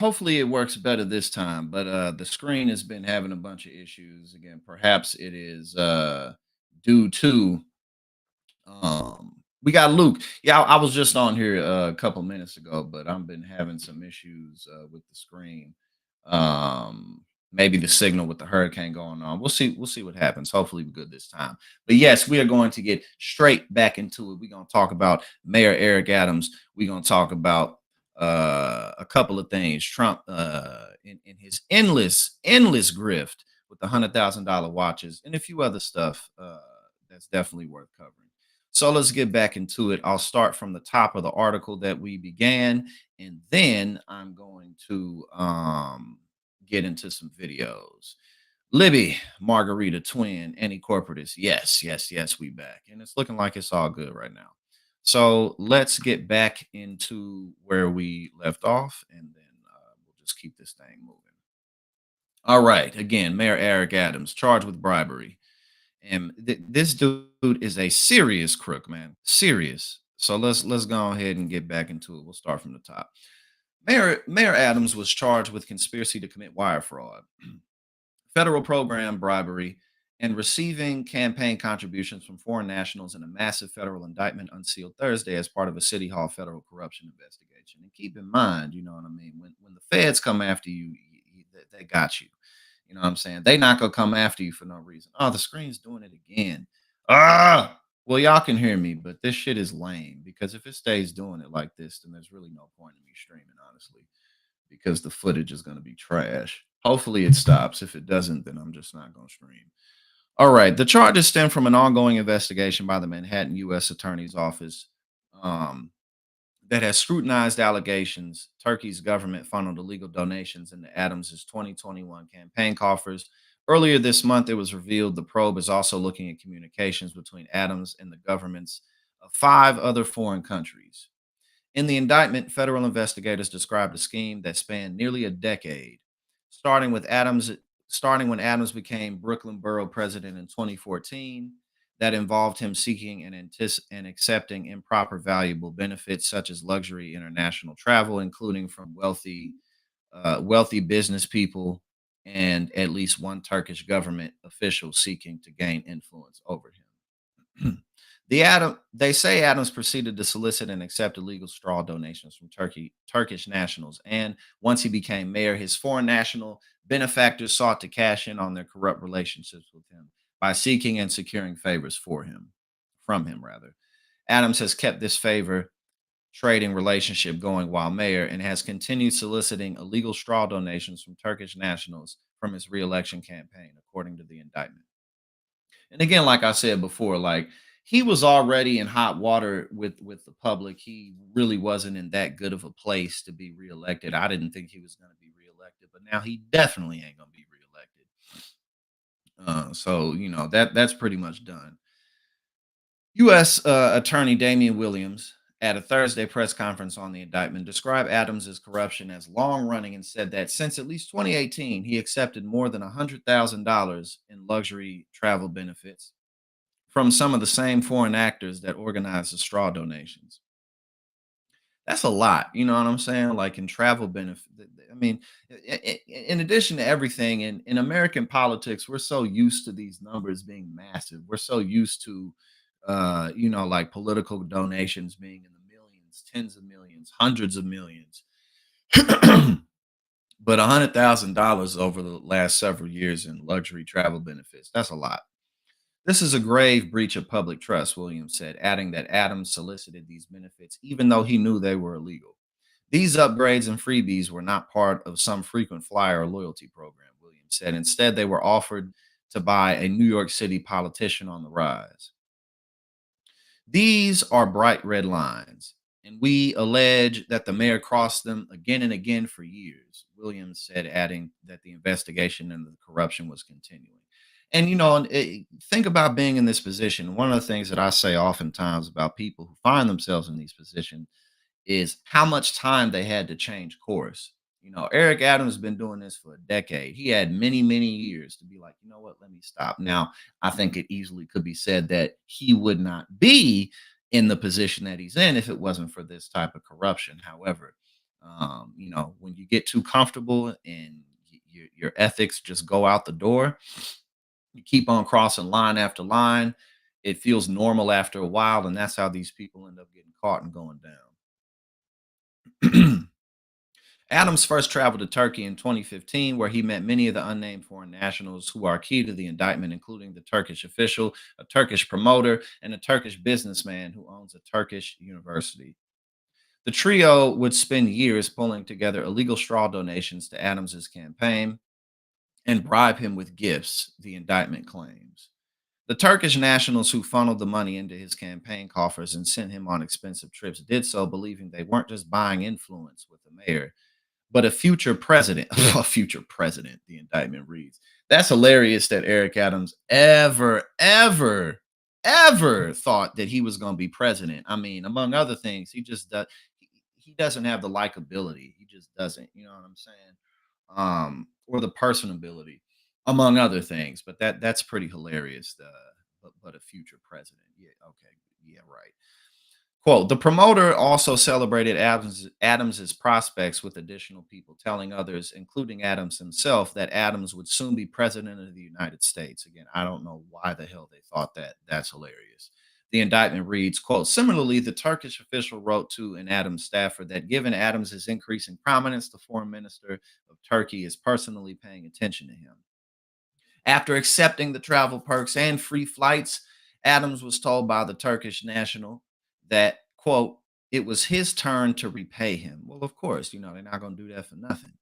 Hopefully it works better this time, but the screen has been having a bunch of issues again. Perhaps it is due to we got Luke. Yeah, I was just on here a couple minutes ago, but I've been having some issues with the screen. Maybe the signal with the hurricane going on. We'll see what happens. Hopefully we're good this time. But yes, we are going to get straight back into it. We're going to talk about Mayor Eric Adams. We're going to talk about a couple of things. Trump in his endless grift with the $100,000 watches and a few other stuff that's definitely worth covering. So let's get back into it. I'll start from the top of the article that we began, and then I'm going to get into some videos. Libby, Margarita, Twin, any corporatist. Yes, we back. And it's looking like it's all good right now. So let's get back into where we left off, and then we'll just keep this thing moving. All right. Again, Mayor Eric Adams charged with bribery. And this dude is a serious crook, man. Serious. So let's go ahead and get back into it. We'll start from the top. Mayor Adams was charged with conspiracy to commit wire fraud, federal program bribery, and receiving campaign contributions from foreign nationals in a massive federal indictment unsealed Thursday as part of a City Hall federal corruption investigation. And keep in mind, you know what I mean, when the feds come after you, they got you. You know what I'm saying? They not gonna come after you for no reason. Oh, the screen's doing it again. Well, y'all can hear me, but this shit is lame because if it stays doing it like this, then there's really no point in me streaming, honestly, because the footage is gonna be trash. Hopefully it stops. If it doesn't, then I'm just not gonna stream. All right. The charges stem from an ongoing investigation by the Manhattan U.S. Attorney's Office um, that has scrutinized allegations Turkey's government funneled illegal donations into Adams's 2021 campaign coffers. Earlier this month, it was revealed the probe is also looking at communications between Adams and the governments of five other foreign countries. In the indictment, federal investigators described a scheme that spanned nearly a decade, starting with Adams starting when Adams became Brooklyn Borough president in 2014, that involved him seeking and accepting improper valuable benefits such as luxury international travel, including from wealthy business people and at least one Turkish government official seeking to gain influence over him. They say Adams proceeded to solicit and accept illegal straw donations from Turkish nationals, and once he became mayor, his foreign national benefactors sought to cash in on their corrupt relationships with him by seeking and securing favors from him rather. Adams has kept this favor trading relationship going while mayor and has continued soliciting illegal straw donations from Turkish nationals from his reelection campaign, according to the indictment. And again, like I said before, like he was already in hot water with the public. He really wasn't in that good of a place to be reelected. I didn't think he was going to be reelected, but now he definitely ain't going to be reelected. So you know that's pretty much done. U.S. Attorney Damian Williams, at a Thursday press conference on the indictment, described Adams' corruption as long running and said that since at least 2018, he accepted more than $100,000 in luxury travel benefits from some of the same foreign actors that organized the straw donations. That's a lot, you know what I'm saying? Like in travel benefit. I mean, in addition to everything in American politics, we're so used to these numbers being massive. We're so used to, like political donations being in the millions, tens of millions, hundreds of millions. But $100,000 over the last several years in luxury travel benefits—that's a lot. This is a grave breach of public trust, Williams said, adding that Adams solicited these benefits even though he knew they were illegal. These upgrades and freebies were not part of some frequent flyer or loyalty program, Williams said. Instead, they were offered to buy a New York City politician on the rise. These are bright red lines, and we allege that the mayor crossed them again and again for years, Williams said, adding that the investigation into the corruption was continuing. And, think about being in this position. One of the things that I say oftentimes about people who find themselves in these positions is how much time they had to change course. Eric Adams has been doing this for a decade. He had many, many years to be like, you know what, let me stop. Now, I think it easily could be said that he would not be in the position that he's in if it wasn't for this type of corruption. However, When you get too comfortable and your ethics just go out the door, you keep on crossing line after line. It feels normal after a while, and that's how these people end up getting caught and going down. Adams first traveled to Turkey in 2015, where he met many of the unnamed foreign nationals who are key to the indictment, including the Turkish official, a Turkish promoter, and a Turkish businessman who owns a Turkish university. The trio would spend years pulling together illegal straw donations to Adams's campaign and bribe him with gifts, the indictment claims. The Turkish nationals who funneled the money into his campaign coffers and sent him on expensive trips did so believing they weren't just buying influence with the mayor, but a future president. A future president, the indictment reads. That's hilarious that Eric Adams ever thought that he was going to be president. I mean, among other things, he just does. He doesn't have the likability. He just doesn't. You know what I'm saying? Or the personability, among other things. But that's pretty hilarious. But a future president. Yeah. Okay. Yeah. Right. Quote, the promoter also celebrated Adams's prospects with additional people, telling others, including Adams himself, that Adams would soon be president of the United States. Again, I don't know why the hell they thought that. That's hilarious. The indictment reads, quote, similarly, the Turkish official wrote to an Adams staffer that given Adams's increasing prominence, the foreign minister of Turkey is personally paying attention to him. After accepting the travel perks and free flights, Adams was told by the Turkish national that, quote, it was his turn to repay him. Well, of course, they're not going to do that for nothing.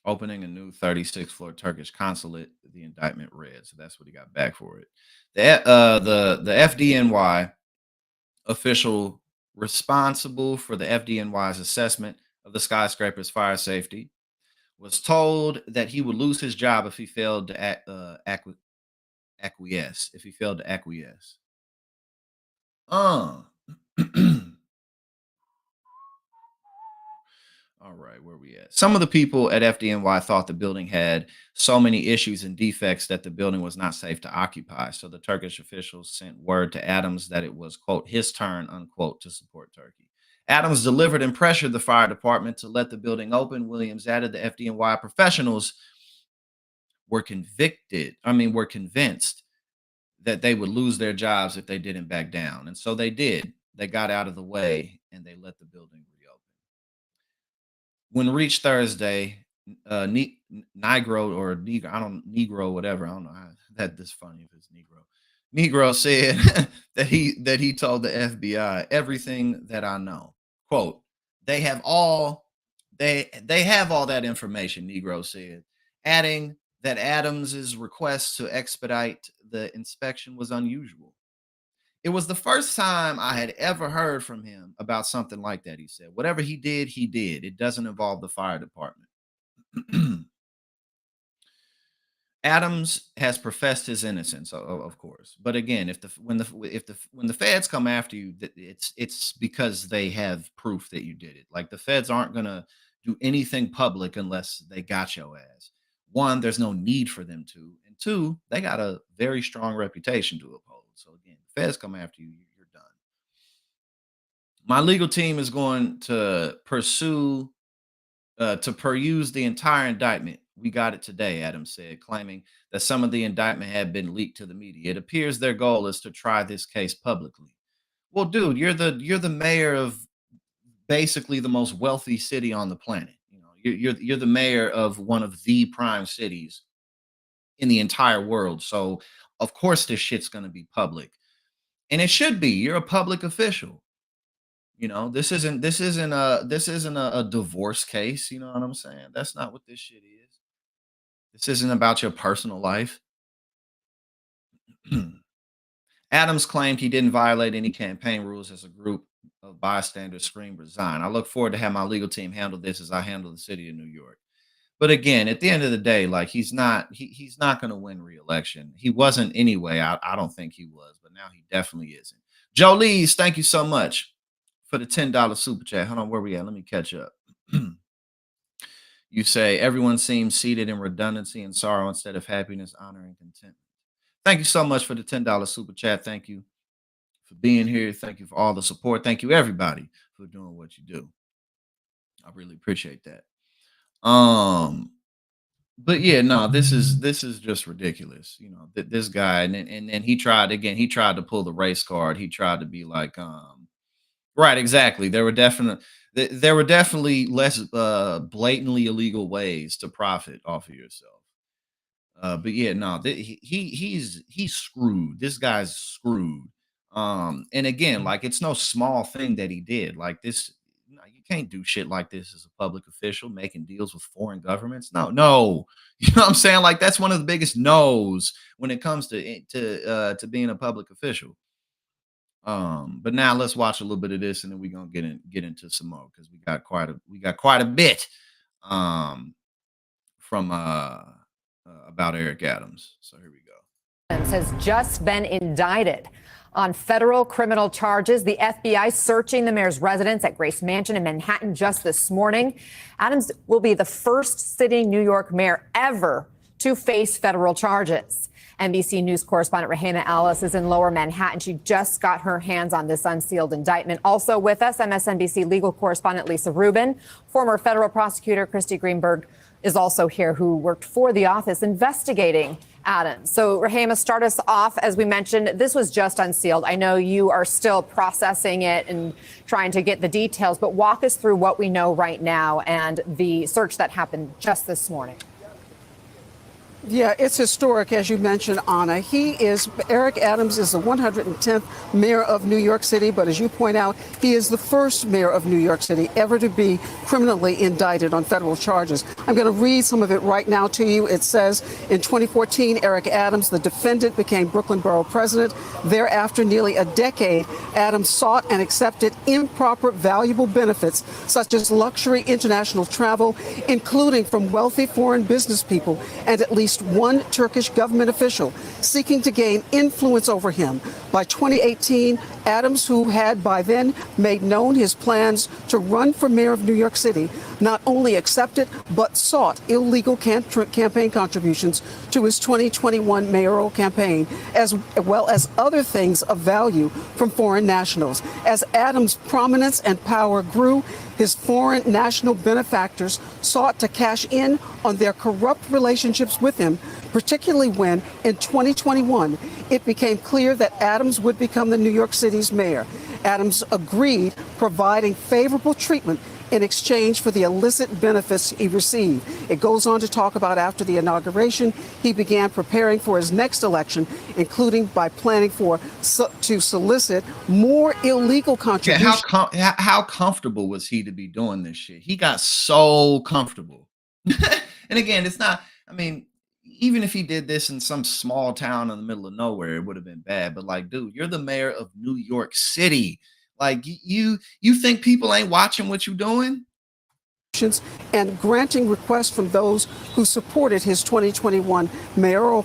Opening a new 36th floor Turkish consulate, the indictment read. So that's what he got back for it. The FDNY official responsible for the FDNY's assessment of the skyscraper's fire safety was told that he would lose his job if he failed to acquiesce. If he failed to acquiesce. Uh. All right, where we at? Some of the people at FDNY thought the building had so many issues and defects that the building was not safe to occupy. So the Turkish officials sent word to Adams that it was, quote, his turn, unquote, to support Turkey. Adams delivered and pressured the fire department to let the building open. Williams added the FDNY professionals were convinced that they would lose their jobs if they didn't back down. And so they did. They got out of the way and they let the building reopen. When reached Thursday, Negro or Negro, Negro, whatever. I don't know how that this funny if it's Negro. Negro said that he told the FBI everything that I know. Quote, they have all they have all that information, Negro said, adding that Adams's request to expedite the inspection was unusual. It was the first time I had ever heard from him about something like that, he said. Whatever he did, he did. It doesn't involve the fire department. Adams has professed his innocence, of course. But again, when the feds come after you, it's because they have proof that you did it. Like the feds aren't gonna do anything public unless they got your ass. One, there's no need for them to, and two, they got a very strong reputation to uphold. So again, feds come after you, you're done. My legal team is going to peruse the entire indictment. We got it today, Adams said, claiming that some of the indictment had been leaked to the media. It appears their goal is to try this case publicly. Well, dude, you're the mayor of basically the most wealthy city on the planet. You're the mayor of one of the prime cities in the entire world. So of course this shit's gonna be public. And it should be. You're a public official. This isn't a divorce case. You know what I'm saying? That's not what this shit is. This isn't about your personal life. Adams claimed he didn't violate any campaign rules as a group of bystanders screamed resign. I look forward to have my legal team handle this as I handle the city of New York. But again, at the end of the day, like he's not going to win re-election. He wasn't anyway. I don't think he was, but now he definitely isn't. Joe Lees, thank you so much for the $10 super chat. Hold on, where we at? Let me catch up. You say everyone seems seated in redundancy and sorrow instead of happiness, honor, and contentment. Thank you so much for the $10 super chat. Thank you for being here. Thank you for all the support. Thank you, everybody, for doing what you do. I really appreciate that. But yeah, no, this is just ridiculous. This guy, and then he tried again. He tried to pull the race card. He tried to be like, right, exactly. There were definitely less blatantly illegal ways to profit off of yourself. But yeah, no, he's screwed. This guy's screwed. And again, like it's no small thing that he did. Like this, no, you can't do shit like this as a public official making deals with foreign governments. No, no, you know what I'm saying? Like that's one of the biggest no's when it comes to being a public official. But now let's watch a little bit of this, and then we're gonna get into some more because we got quite a bit um from about Eric Adams. So here we go. Has just been indicted on federal criminal charges. The FBI searching the mayor's residence at Grace Mansion in Manhattan just this morning. Adams will be the first sitting New York mayor ever to face federal charges. NBC News correspondent Rahema Alice is in Lower Manhattan. She just got her hands on this unsealed indictment. Also with us, MSNBC legal correspondent Lisa Rubin. Former federal prosecutor Christy Greenberg is also here, who worked for the office investigating Adams. So, Rahema, start us off. As we mentioned, this was just unsealed. I know you are still processing it and trying to get the details, but walk us through what we know right now and the search that happened just this morning. Yeah, it's historic, as you mentioned, Anna. Eric Adams is the 110th mayor of New York City, but as you point out, he is the first mayor of New York City ever to be criminally indicted on federal charges. I'm going to read some of it right now to you. It says, in 2014, Eric Adams, the defendant, became Brooklyn Borough president. Thereafter, nearly a decade, Adams sought and accepted improper valuable benefits, such as luxury international travel, including from wealthy foreign business people, and at least one Turkish government official seeking to gain influence over him. By 2018, Adams, who had by then made known his plans to run for mayor of New York City, not only accepted but sought illegal campaign contributions to his 2021 mayoral campaign, as well as other things of value from foreign nationals. As Adams' prominence and power grew, his foreign national benefactors sought to cash in on their corrupt relationships with him, particularly when, in 2021, it became clear that Adams would become the New York City's mayor. Adams agreed, providing favorable treatment in exchange for the illicit benefits he received. It goes on to talk about after the inauguration, he began preparing for his next election, including by planning to solicit more illegal contributions. Yeah, how comfortable was he to be doing this shit? He got so comfortable. And again, it's not, I mean, even if he did this in some small town in the middle of nowhere, it would have been bad. But like, dude, you're the mayor of New York City. Like you think people ain't watching what you're doing? And granting requests from those who supported his 2021 mayoral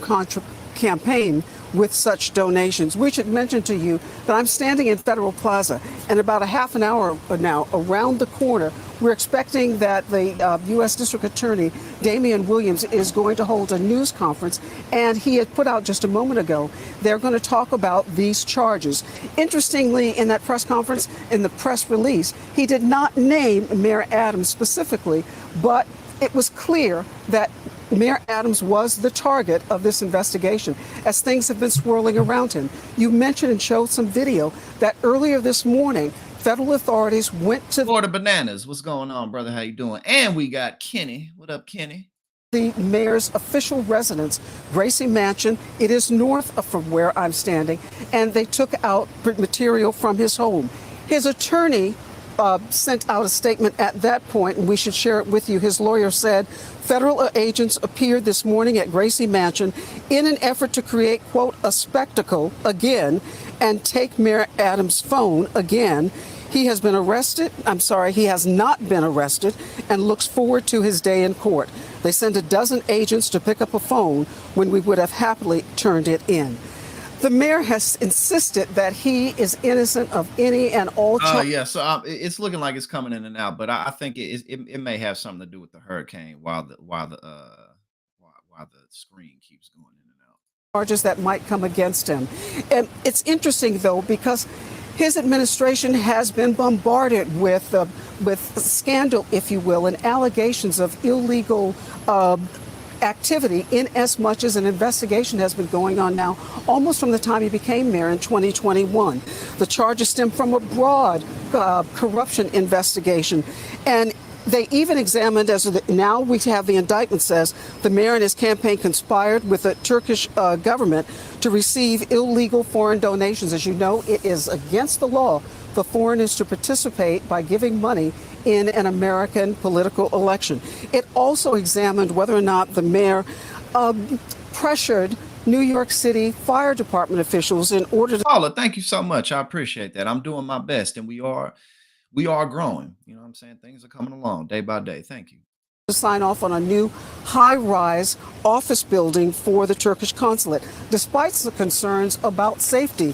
campaign with such donations. We should mention to you that I'm standing in Federal Plaza, and about a half an hour now, around the corner, we're expecting that the U.S. District Attorney, Damian Williams, is going to hold a news conference, and he had put out just a moment ago, they're going to talk about these charges. Interestingly, in that press conference, in the press release, he did not name Mayor Adams specifically, but it was clear that Mayor Adams was the target of this investigation as things have been swirling around him. You mentioned and showed some video that earlier this morning, federal authorities went to Florida Bananas. What's going on, brother? How you doing? And we got Kenny. What up, Kenny? The mayor's official residence, Gracie Mansion. It is north from where I'm standing, and they took out material from his home. His attorney sent out a statement at that point, and we should share it with you. His lawyer said federal agents appeared this morning at Gracie Mansion in an effort to create, quote, a spectacle again and take Mayor Adams' phone again. He has been arrested. He has not been arrested and looks forward to his day in court. They sent a dozen agents to pick up a phone when we would have happily turned it in. The mayor has insisted that he is innocent of any and all charges. Yeah, so it's looking like it's coming in and out, but I think it may have something to do with the hurricane while the screen keeps going in and out. charges that might come against him. And it's interesting, though, because his administration has been bombarded with scandal, if you will, and allegations of illegal activity, in as much as an investigation has been going on now almost from the time he became mayor in 2021. The charges stem from a broad corruption investigation. And they even examined, now we have the indictment says, the mayor and his campaign conspired with the Turkish government to receive illegal foreign donations. As you know, it is against the law for foreigners to participate by giving money in an American political election. It also examined whether or not the mayor pressured New York City Fire Department officials in order to... Paula, thank you so much. I appreciate that. I'm doing my best, and we are growing. You know what I'm saying? Things are coming along day by day. Thank you. To sign off on a new high-rise office building for the Turkish consulate, despite the concerns about safety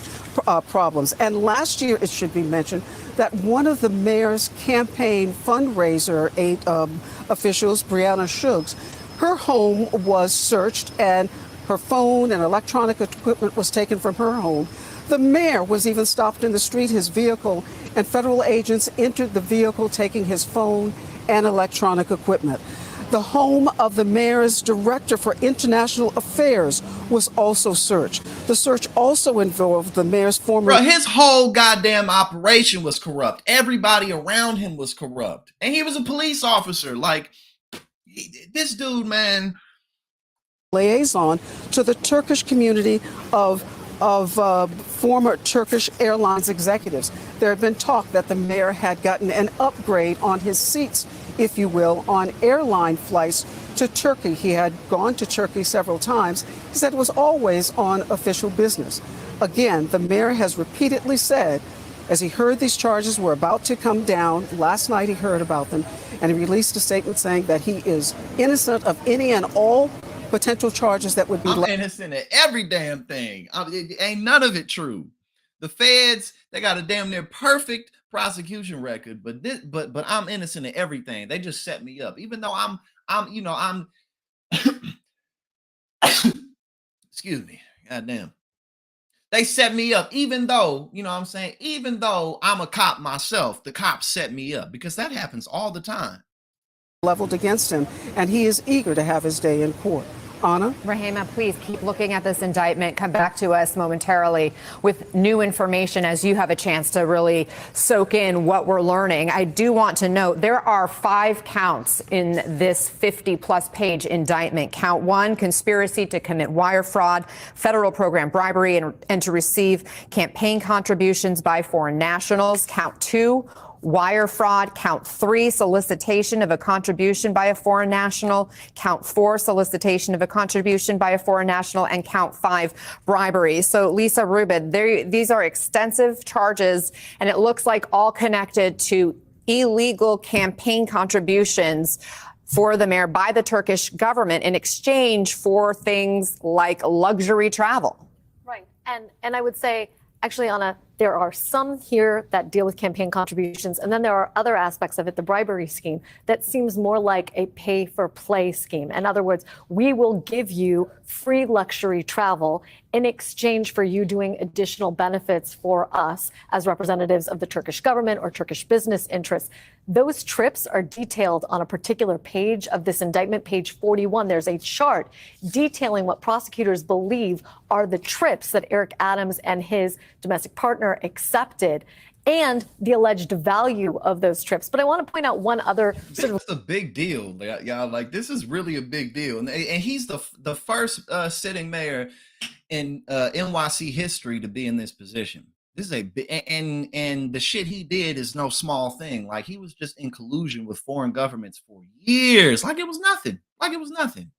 problems. And last year, it should be mentioned that one of the mayor's campaign fundraiser officials, Brianna Shuggs, her home was searched and her phone and electronic equipment was taken from her home. The mayor was even stopped in the street, his vehicle, and federal agents entered the vehicle taking his phone and electronic equipment. The home of the mayor's director for international affairs was also searched. The search also involved the mayor's former... Bro, his whole goddamn operation was corrupt. Everybody around him was corrupt. And he was a police officer. Like, this dude, man... liaison to the Turkish community of former Turkish Airlines executives. There had been talk that the mayor had gotten an upgrade on his seats, if you will, on airline flights to Turkey. He had gone to Turkey several times. He said it was always on official business. Again, the mayor has repeatedly said, as he heard these charges were about to come down, last night he heard about them, and he released a statement saying that he is innocent of any and all potential charges that would be... I'm innocent of every damn thing. Ain't none of it true. The feds, they got a damn near perfect prosecution record, but I'm innocent of everything. They just set me up, even though I'm excuse me, goddamn. They set me up, even though, you know what I'm saying, even though I'm a cop myself, the cops set me up, because that happens all the time. Leveled against him, and he is eager to have his day in court. Anna? Rahima, please keep looking at this indictment. Come back to us momentarily with new information as you have a chance to really soak in what we're learning. I do want to note there are 5 counts in this 50-plus page indictment. Count 1, conspiracy to commit wire fraud, federal program bribery, and to receive campaign contributions by foreign nationals. Count 2, wire fraud. Count 3, solicitation of a contribution by a foreign national. Count 4, solicitation of a contribution by a foreign national. And count 5, bribery. So, Lisa Rubin, these are extensive charges, and it looks like all connected to illegal campaign contributions for the mayor by the Turkish government in exchange for things like luxury travel. Right. And I would say, actually, Anna, there are some here that deal with campaign contributions, and then there are other aspects of it, the bribery scheme, that seems more like a pay-for-play scheme. In other words, we will give you free luxury travel in exchange for you doing additional benefits for us as representatives of the Turkish government or Turkish business interests. Those trips are detailed on a particular page of this indictment, page 41. There's a chart detailing what prosecutors believe are the trips that Eric Adams and his domestic partner accepted and the alleged value of those trips. But I want to point out one other sort of... This is a big deal, y'all. Like, this is really a big deal. And he's the first sitting mayor in NYC history to be in this position. This is a big, and the shit he did is no small thing. Like, he was just in collusion with foreign governments for years. Like it was nothing. Like it was nothing.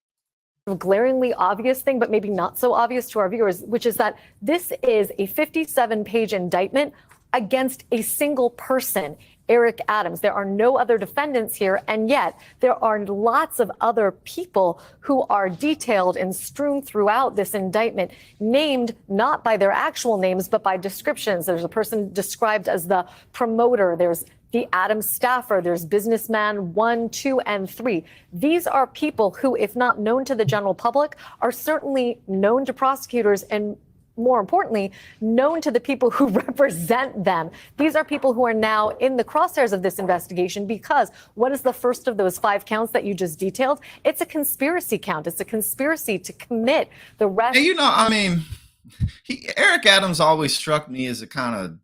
A glaringly obvious thing, but maybe not so obvious to our viewers, which is that this is a 57-page indictment against a single person, Eric Adams. There are no other defendants here, and yet there are lots of other people who are detailed and strewn throughout this indictment, named not by their actual names, but by descriptions. There's a person described as the promoter. There's the Adams staffer. There's businessman 1, 2, and 3. These are people who, if not known to the general public, are certainly known to prosecutors and, more importantly, known to the people who represent them. These are people who are now in the crosshairs of this investigation because what is the first of those 5 counts that you just detailed? It's a conspiracy count. It's a conspiracy to commit the rest. And, I mean, Eric Adams always struck me as a kind of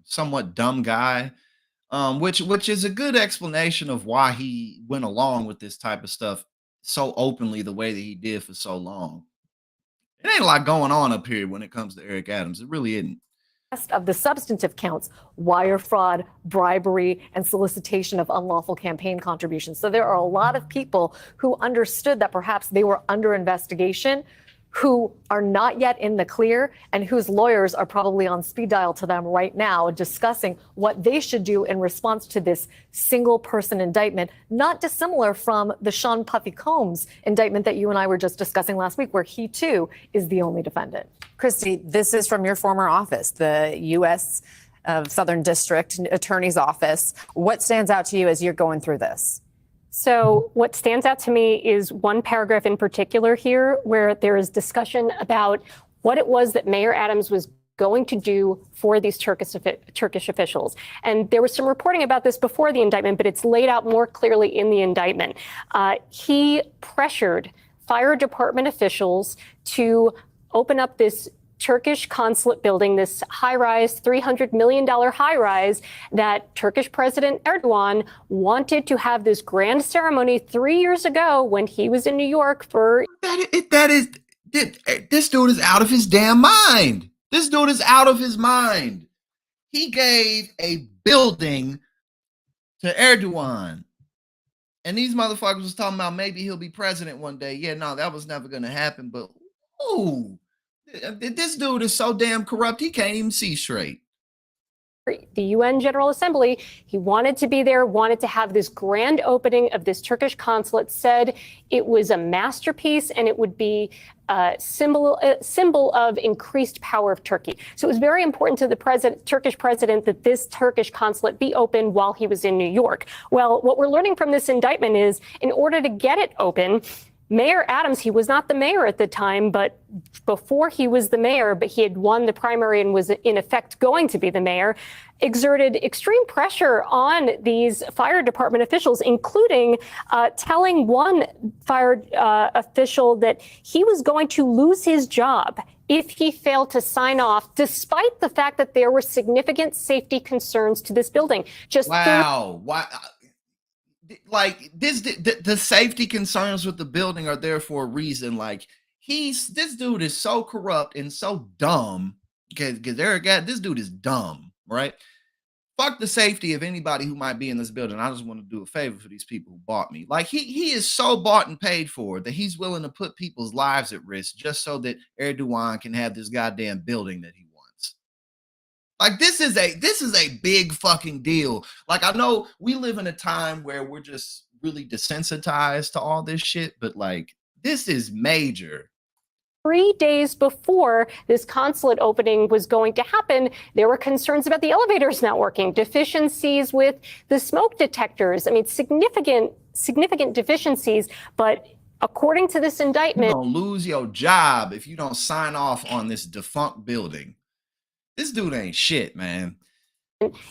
somewhat dumb guy, which is a good explanation of why he went along with this type of stuff so openly the way that he did for so long. It ain't a lot going on up here when it comes to Eric Adams. It really isn't. Of the substantive counts, wire fraud, bribery, and solicitation of unlawful campaign contributions. So there are a lot of people who understood that perhaps they were under investigation, who are not yet in the clear, and whose lawyers are probably on speed dial to them right now discussing what they should do in response to this single person indictment, not dissimilar from the Sean Puffy Combs indictment that you and I were just discussing last week, where he too is the only defendant. Christy, this is from your former office, the U.S. Southern District Attorney's Office. What stands out to you as you're going through this? So what stands out to me is one paragraph in particular here where there is discussion about what it was that Mayor Adams was going to do for these Turkish officials. And there was some reporting about this before the indictment, but it's laid out more clearly in the indictment. He pressured fire department officials to open up this Turkish consulate building, this high-rise, $300 million high-rise that Turkish President Erdogan wanted to have this grand ceremony 3 years ago when he was in New York for... This dude is out of his damn mind. This dude is out of his mind. He gave a building to Erdogan. And these motherfuckers was talking about maybe he'll be president one day. Yeah, no, that was never going to happen. But, ooh. This dude is so damn corrupt, he can't even see straight. The UN General Assembly, he wanted to be there, wanted to have this grand opening of this Turkish consulate, said it was a masterpiece and it would be a symbol of increased power of Turkey. So it was very important to the Turkish president that this Turkish consulate be open while he was in New York. Well, what we're learning from this indictment is in order to get it open, Mayor Adams, he was not the mayor at the time, but before he was the mayor, but he had won the primary and was in effect going to be the mayor, exerted extreme pressure on these fire department officials, including telling one fire official that he was going to lose his job if he failed to sign off, despite the fact that there were significant safety concerns to this building. Wow. Like the safety concerns with the building are there for a reason. Like this dude is so corrupt and so dumb because this dude is dumb, right? Fuck the safety of anybody who might be in this building. I just want to do a favor for these people who bought me. Like he is so bought and paid for that he's willing to put people's lives at risk just so that Erdogan can have this goddamn building that he wants. Like this is a big fucking deal. Like I know we live in a time where we're just really desensitized to all this shit, but like this is major. 3 days before this consulate opening was going to happen, there were concerns about the elevators not working, deficiencies with the smoke detectors. I mean, significant deficiencies. But according to this indictment, you're gonna lose your job if you don't sign off on this defunct building. This dude ain't shit, man.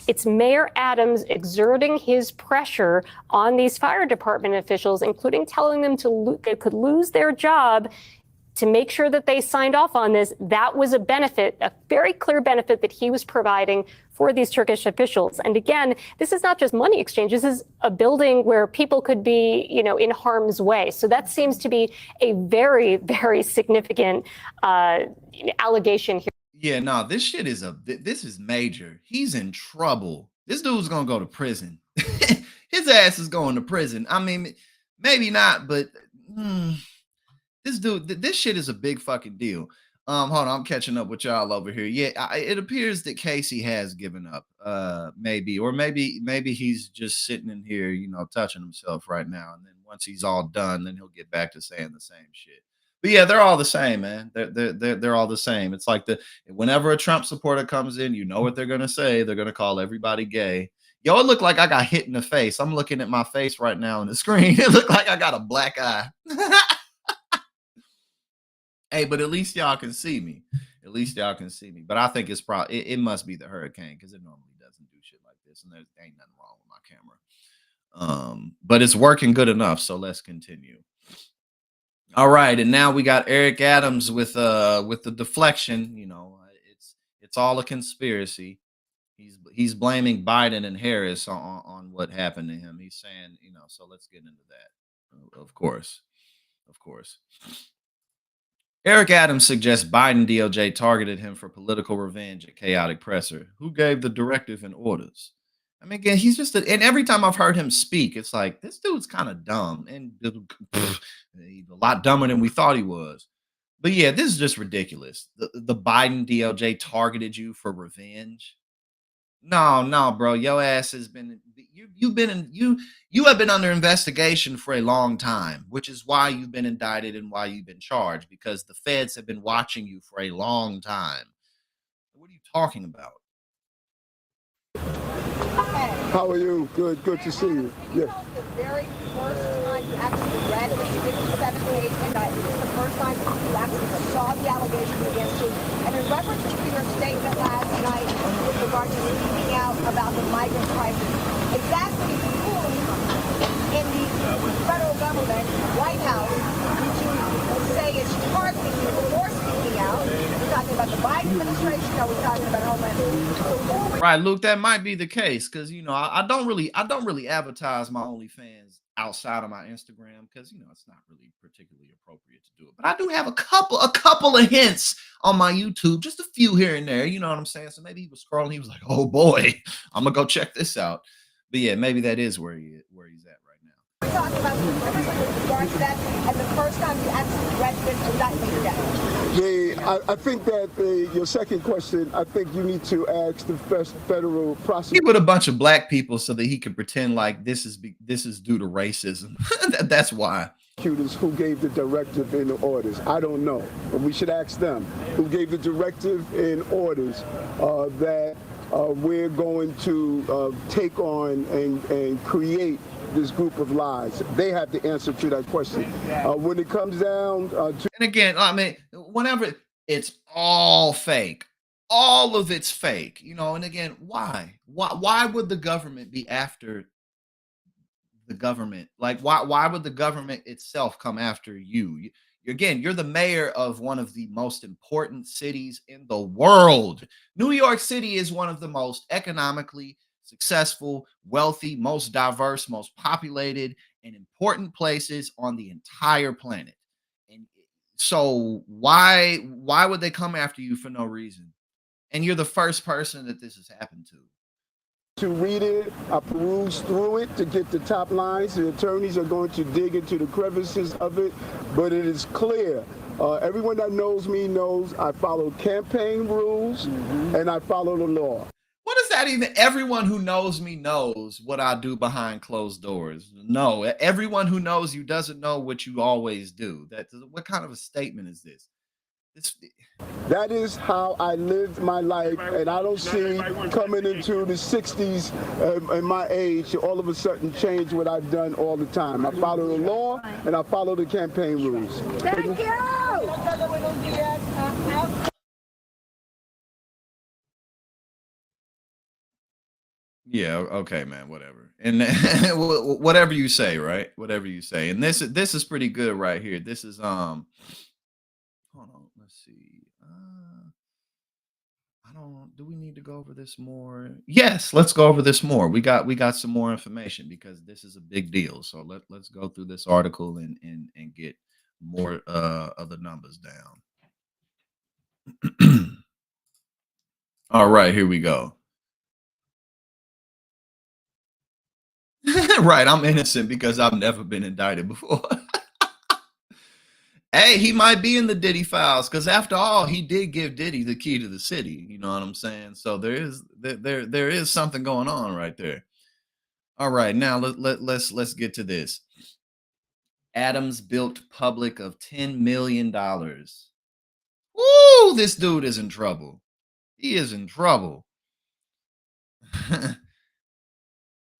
It's Mayor Adams exerting his pressure on these fire department officials, including telling them they could lose their job, to make sure that they signed off on this. That was a benefit, a very clear benefit that he was providing for these Turkish officials. And again, this is not just money exchange. This is a building where people could be, in harm's way. So that seems to be a very, very significant allegation here. Yeah, no, this is major. He's in trouble. This dude's gonna go to prison. His ass is going to prison. I mean, maybe not, but this shit is a big fucking deal. Hold on, I'm catching up with y'all over here. Yeah, it appears that Casey has given up. Maybe he's just sitting in here, touching himself right now. And then once he's all done, then he'll get back to saying the same shit. But yeah, they're all the same, man. They're all the same. It's like whenever a Trump supporter comes in, you know what they're gonna say. They're gonna call everybody gay. Yo, it looked like I got hit in the face. I'm looking at my face right now on the screen. It looked like I got a black eye. Hey, but at least y'all can see me. At least y'all can see me. But I think it's probably it must be the hurricane because it normally doesn't do shit like this, and there ain't nothing wrong with my camera. But it's working good enough. So let's continue. All right, and now we got Eric Adams with the deflection. You know, it's all a conspiracy. He's blaming Biden and Harris on what happened to him. He's saying, you know, so let's get into that. Of course. Eric Adams suggests Biden DOJ targeted him for political revenge at chaotic presser. Who gave the directive and orders? I mean, again, he's just and every time I've heard him speak, it's like this dude's kind of dumb and he's a lot dumber than we thought he was. But yeah, this is just ridiculous. The Biden DOJ targeted you for revenge. No, bro. Your ass has been you have been under investigation for a long time, which is why you've been indicted and why you've been charged, because the feds have been watching you for a long time. What are you talking about? How are you? Good to see you. Yeah. The very first time you actually read the 57-page indictment, this is the first time you actually saw the allegations against you. And in reference to your statement last night with regard to speaking out about the migrant crisis, exactly who in the federal government, White House, would you say is targeting you for speaking out? We're talking about the Biden administration, or we're talking about Homeland Security? Right, Luke, that might be the case because you know I don't really advertise my OnlyFans outside of my Instagram because you know it's not really particularly appropriate to do it. But I do have a couple of hints on my YouTube, just a few here and there. You know what I'm saying? So maybe he was scrolling, he was like, "Oh boy, I'm gonna go check this out." But yeah, maybe that is where he's at right now. We're talking about with regard to that, and the first time you actually read this indictment today. I think that your second question, I think you need to ask the federal He prosecutor. put a bunch of black people so that he could pretend like this is due to racism. That's why. Who gave the directive and the orders? I don't know, but we should ask them who gave the directive and orders that we're going to take on and create this group of lies. They have the answer to that question. When it comes down to... And again, I mean, whenever it's all fake, all of it's fake, you know, and again, why would the government be after the government? Like, why would the government itself come after you? Again, you're the mayor of one of the most important cities in the world. New York City is one of the most economically successful, wealthy, most diverse, most populated, and important places on the entire planet. And so why would they come after you for no reason? And you're the first person that this has happened to. read it, I peruse through it to get the top lines. The attorneys are going to dig into the crevices of it, but it is clear. Everyone that knows me knows I follow campaign rules and I follow the law. What does that even? Everyone who knows me knows what I do behind closed doors. No, everyone who knows you doesn't know what you always do. What kind of a statement is this? That is how I lived my life, and I don't see coming into the 60s and my age all of a sudden change what I've done all the time. I follow the law and I follow the campaign rules. Thank you. Yeah, okay, man, whatever. And whatever you say, right? Whatever you say. And this is pretty good right here. This is hold on, let's see. Do we need to go over this more? Yes, let's go over this more. We got some more information because this is a big deal. So let's go through this article and get more of the numbers down. All right, here we go. Right, I'm innocent because I've never been indicted before. Hey, he might be in the Diddy files because after all, he did give Diddy the key to the city. You know what I'm saying? So there is something going on right there. All right, now let's get to this. Adams built public of $10 million. Woo, this dude is in trouble. He is in trouble.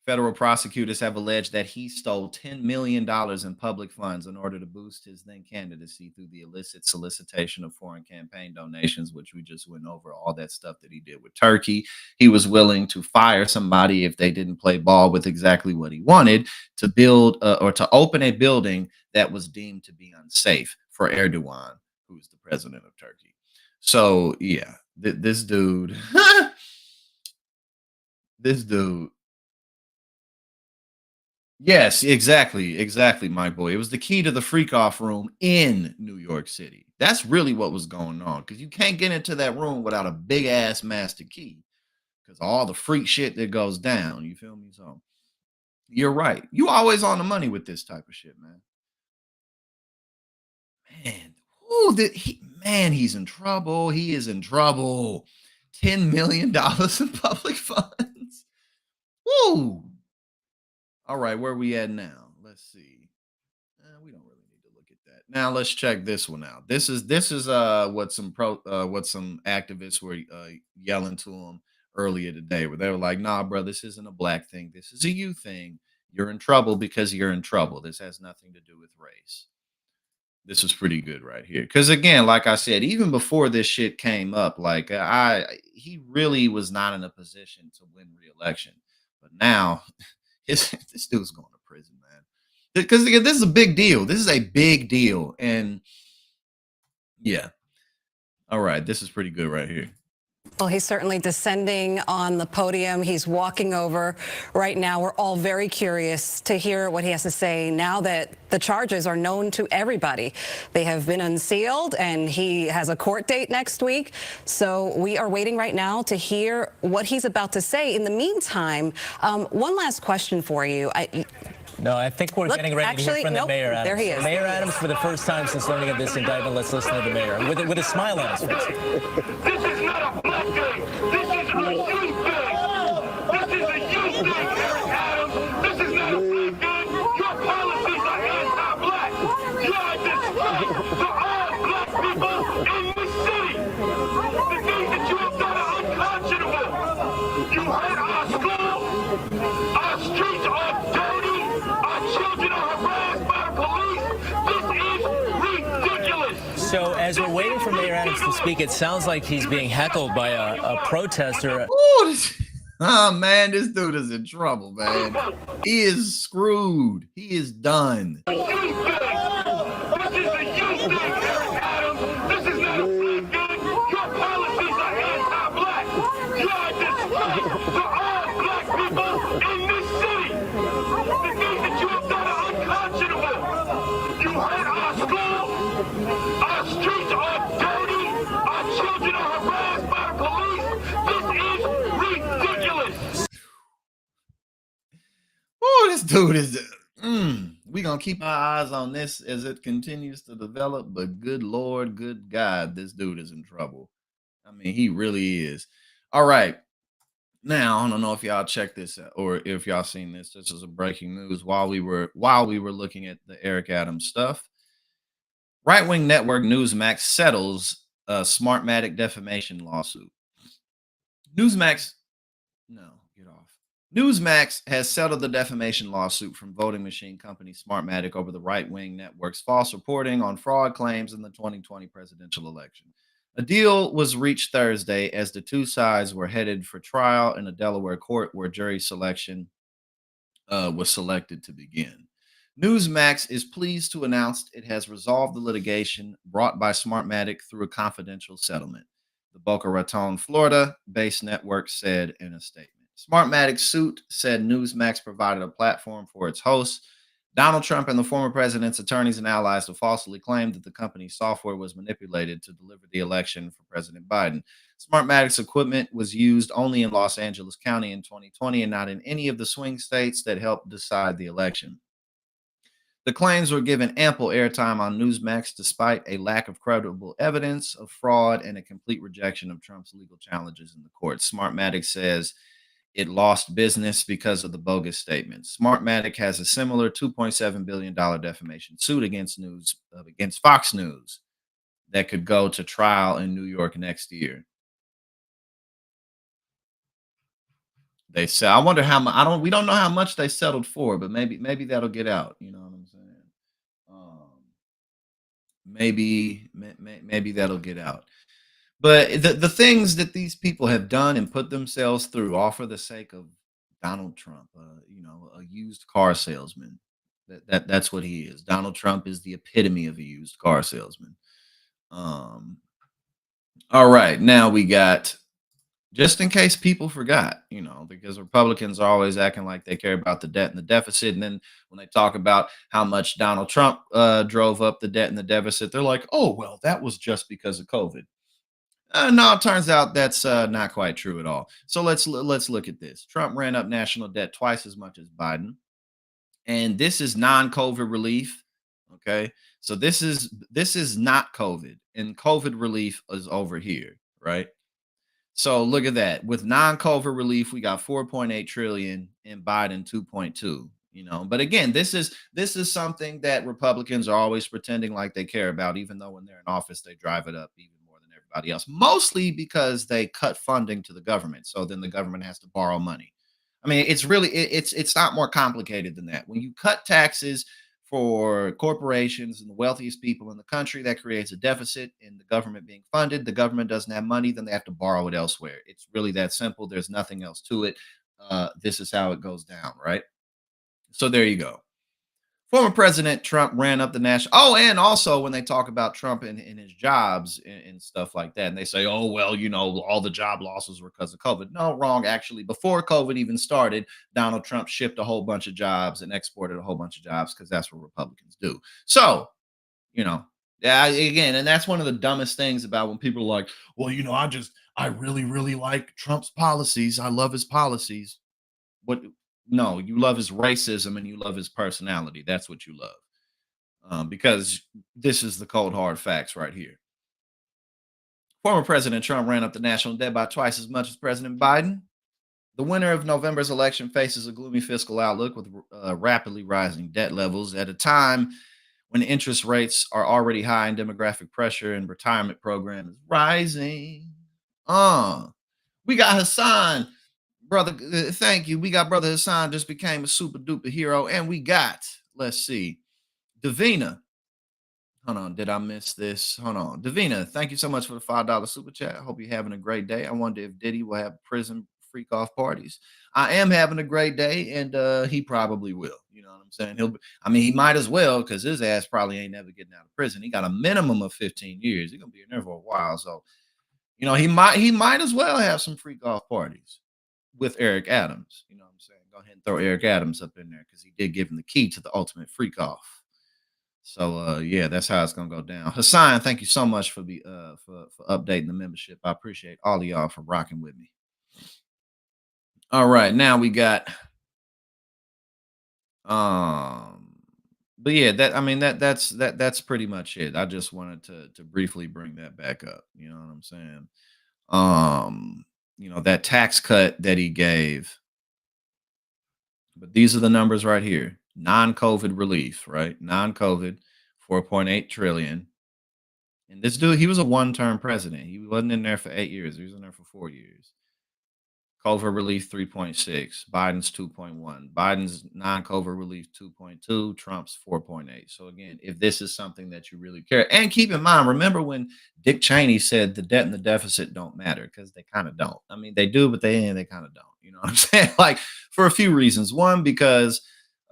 Federal prosecutors have alleged that he stole $10 million in public funds in order to boost his then candidacy through the illicit solicitation of foreign campaign donations, which we just went over all that stuff that he did with Turkey. He was willing to fire somebody if they didn't play ball with exactly what he wanted, to build or to open a building that was deemed to be unsafe for Erdogan, who's the president of Turkey. So, yeah, this dude, this dude. Yes, exactly, my boy. It was the key to the freak off room in New York City. That's really what was going on, because you can't get into that room without a big ass master key, because all the freak shit that goes down. You feel me? So you're right. You always on the money with this type of shit, man. Man, he's in trouble. He is in trouble. $10 million in public funds. Woo! All right, where are we at now? Let's see. We don't really need to look at that. Now let's check this one out. This is what some activists were yelling to him earlier today, where they were like, "Nah, bro, this isn't a black thing. This is a you thing. You're in trouble because you're in trouble. This has nothing to do with race." This is pretty good right here, because again, like I said, even before this shit came up, like he really was not in a position to win re-election, but now. This dude's going to prison, man. Because this is a big deal. This is a big deal. And yeah. All right. This is pretty good right here. Well, he's certainly descending on the podium. He's walking over right now. We're all very curious to hear what he has to say now that the charges are known to everybody. They have been unsealed, and he has a court date next week. So we are waiting right now to hear what he's about to say. In the meantime, one last question for you. No, I think we're getting ready to hear from the mayor. There he is. Mayor Adams, for the first time since learning of this indictment, let's listen to the mayor with a smile on his face. This is not a black thing. This is a youth thing. This is a youth thing, Eric Adams. This is not a black thing. Your policies are anti-black. You are a disgrace to all black people in this city. The things that you have done are unconscionable. You hurt our schools. Our streets are dirty. Our children are harassed by the police. This is ridiculous. So as we're waiting for Mayor Adams to speak, it sounds like he's being heckled by a protester. Oh, man, this dude is in trouble, man. He is screwed. He is done. This is a youth thing, Eric Adams. This is not a black thing. Your policies are anti-black. You are a disgrace to all black people in this city. The things that you have done are unconscionable. You hurt our schools. Our streets are dirty. Our children are harassed by the police. This is ridiculous. Oh, this dude is. We're going to keep our eyes on this as it continues to develop. But good Lord, good God, this dude is in trouble. I mean, he really is. All right. Now, I don't know if y'all checked this out or if y'all seen this. This is a breaking news while we were looking at the Eric Adams stuff. Right-wing network Newsmax settles a Smartmatic defamation lawsuit. Newsmax has settled the defamation lawsuit from voting machine company Smartmatic over the right-wing network's false reporting on fraud claims in the 2020 presidential election. A deal was reached Thursday as the two sides were headed for trial in a Delaware court where jury selection was selected to begin. Newsmax is pleased to announce it has resolved the litigation brought by Smartmatic through a confidential settlement, the Boca Raton, Florida-based network said in a statement. Smartmatic's suit said Newsmax provided a platform for its hosts. Donald Trump and the former president's attorneys and allies to falsely claim that the company's software was manipulated to deliver the election for President Biden. Smartmatic's equipment was used only in Los Angeles County in 2020 and not in any of the swing states that helped decide the election. The claims were given ample airtime on Newsmax despite a lack of credible evidence of fraud and a complete rejection of Trump's legal challenges in the courts. Smartmatic says it lost business because of the bogus statements. Smartmatic has a similar $2.7 billion defamation suit against Fox News that could go to trial in New York next year. They say, I wonder how much. We don't know how much they settled for, but maybe that'll get out. You know what I'm saying? Um, maybe that'll get out. But the things that these people have done and put themselves through, all for the sake of Donald Trump, a used car salesman. That's what he is. Donald Trump is the epitome of a used car salesman. Um, all right, now we got, just in case people forgot, because Republicans are always acting like they care about the debt and the deficit. And then when they talk about how much Donald Trump drove up the debt and the deficit, they're like, oh, well, that was just because of COVID. No, it turns out that's not quite true at all. So let's look at this. Trump ran up national debt twice as much as Biden, and this is non-COVID relief. Okay, so this is not COVID, and COVID relief is over here, right? So look at that. With non-COVID relief, we got 4.8 trillion and Biden 2.2. But again, this is something that Republicans are always pretending like they care about, even though when they're in office, they drive it up even more than everybody else. Mostly because they cut funding to the government, so then the government has to borrow money. I mean, it's really it's not more complicated than that. When you cut taxes for corporations and the wealthiest people in the country, that creates a deficit in the government being funded. The government doesn't have money, then they have to borrow it elsewhere. It's really that simple. There's nothing else to it. This is how it goes down, right? So there you go. Former President Trump ran up the national. Oh, and also when they talk about Trump and his jobs and stuff like that, and they say, oh, well, all the job losses were because of COVID. No, wrong. Actually, before COVID even started, Donald Trump shipped a whole bunch of jobs and exported a whole bunch of jobs because that's what Republicans do. So, yeah, again, and that's one of the dumbest things about when people are like, well, I really, really like Trump's policies. I love his policies. What? No, you love his racism and you love his personality. That's what you love. Because this is the cold hard facts right here. Former President Trump ran up the national debt by twice as much as President Biden. The winner of November's election faces a gloomy fiscal outlook with rapidly rising debt levels at a time when interest rates are already high and demographic pressure and retirement program is rising. We got Hassan. Brother, thank you. We got Brother Hassan just became a super duper hero. And we got, let's see, Davina. Hold on, did I miss this? Hold on. Davina, thank you so much for the $5 super chat. I hope you're having a great day. I wonder if Diddy will have prison freak off parties. I am having a great day, and he probably will. You know what I'm saying? He might as well, because his ass probably ain't never getting out of prison. He got a minimum of 15 years. He's gonna be in there for a while. So, he might as well have some freak off parties with Eric Adams. You know what I'm saying? Go ahead and throw Eric Adams up in there because he did give him the key to the ultimate freak off. So yeah, that's how it's gonna go down. Hassan, thank you so much for updating the membership. I appreciate all of y'all for rocking with me. All right, now we got but yeah, that's pretty much it. I just wanted to briefly bring that back up. You know what I'm saying? That tax cut that he gave. But these are the numbers right here. Non-COVID relief, right? Non-COVID, 4.8 trillion. And this dude, he was a one-term president. He wasn't in there for 8 years. He was in there for 4 years. COVID relief 3.6, Biden's 2.1, Biden's non-COVID relief 2.2, Trump's 4.8. So again, if this is something that you really care, and keep in mind, remember when Dick Cheney said the debt and the deficit don't matter, because they kind of don't. I mean, they do, but they kind of don't. You know what I'm saying? Like, for a few reasons. One, because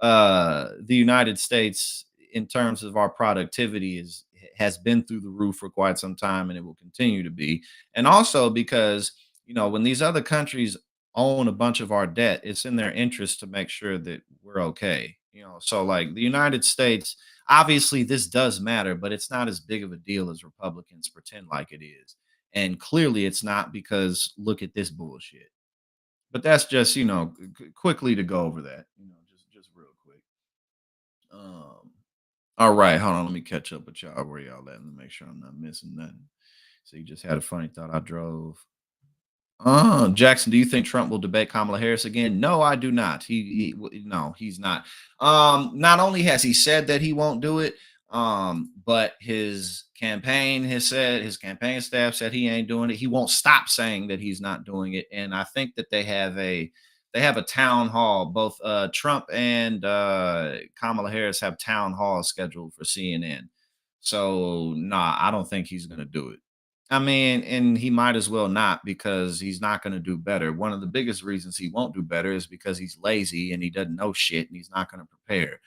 the United States, in terms of our productivity, has been through the roof for quite some time, and it will continue to be. And also because when these other countries own a bunch of our debt, it's in their interest to make sure that we're okay. So like the United States, obviously this does matter, but it's not as big of a deal as Republicans pretend like it is. And clearly it's not, because look at this bullshit. But that's just, quickly to go over that, just real quick. All right, hold on. Let me catch up with y'all where y'all at and make sure I'm not missing nothing. So you just had a funny thought I drove. Jackson, do you think Trump will debate Kamala Harris again? No, I do not. No, he's not. Not only has he said that he won't do it, but his campaign staff said he ain't doing it. He won't stop saying that he's not doing it. And I think that they have a They have a town hall. Both Trump and Kamala Harris have town halls scheduled for CNN. So nah, I don't think he's gonna do it. I mean, and he might as well not, because he's not going to do better. One of the biggest reasons he won't do better is because he's lazy and he doesn't know shit and he's not going to prepare.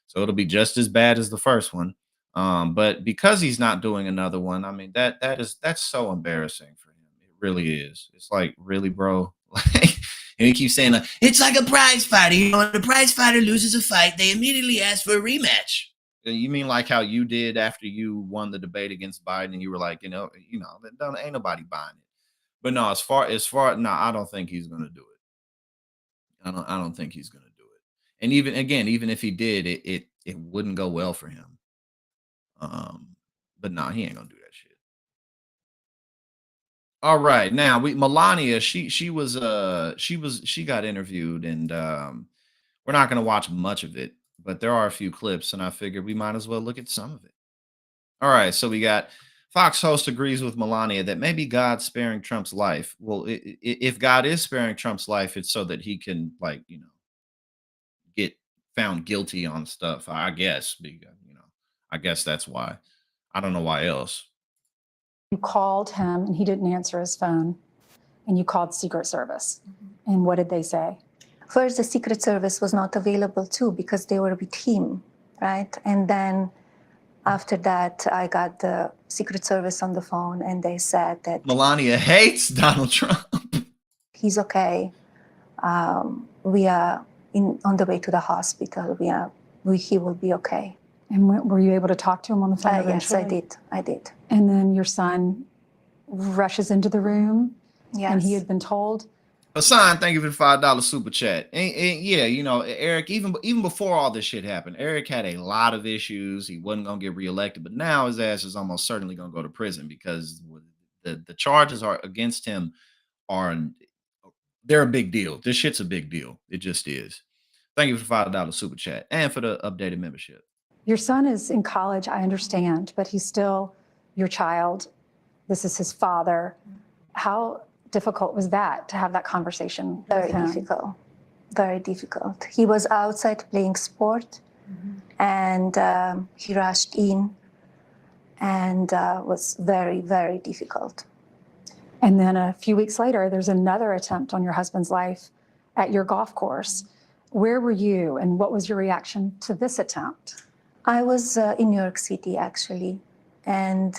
So it'll be just as bad as the first one. But because he's not doing another one, I mean that's so embarrassing for him. It really is. It's like, really, bro. Like, and he keeps saying, it's like a prize fighter. You know, when the prize fighter loses a fight, they immediately ask for a rematch. You mean like how you did after you won the debate against Biden, and you were like, ain't nobody buying it. But no, no, I don't think he's gonna do it. I don't think he's gonna do it. And even if he did, it wouldn't go well for him. But no, he ain't gonna do that shit. All right, now Melania, she got interviewed, and we're not gonna watch much of it, but there are a few clips, and I figured we might as well look at some of it. All right, so we got Fox host agrees with Melania that maybe God's sparing Trump's life. Well, if God is sparing Trump's life, it's so that he can, like, get found guilty on stuff. I guess, I guess that's why. I don't know why else. You called him and he didn't answer his phone, and you called Secret Service. And what did they say? First, the Secret Service was not available too because they were with him, right? And then after that, I got the Secret Service on the phone, and they said that Melania hates Donald Trump. He's okay. We are on the way to the hospital. He will be okay. And were you able to talk to him on the phone Yes, eventually? I did. And then your son rushes into the room, Yes. and he had been told. Hassan, thank you for the $5 super chat. And yeah, Eric, even before all this shit happened, Eric had a lot of issues. He wasn't gonna get reelected, but now his ass is almost certainly gonna go to prison because the charges are against him they're a big deal. This shit's a big deal. It just is. Thank you for the $5 super chat and for the updated membership. Your son is in college, I understand, but he's still your child. This is his father. How difficult was that to have that conversation? Very difficult. Very difficult. He was outside playing sport, and he rushed in, and was very, very difficult. And then a few weeks later, there's another attempt on your husband's life at your golf course. Where were you, and what was your reaction to this attempt? I was in New York City, actually, and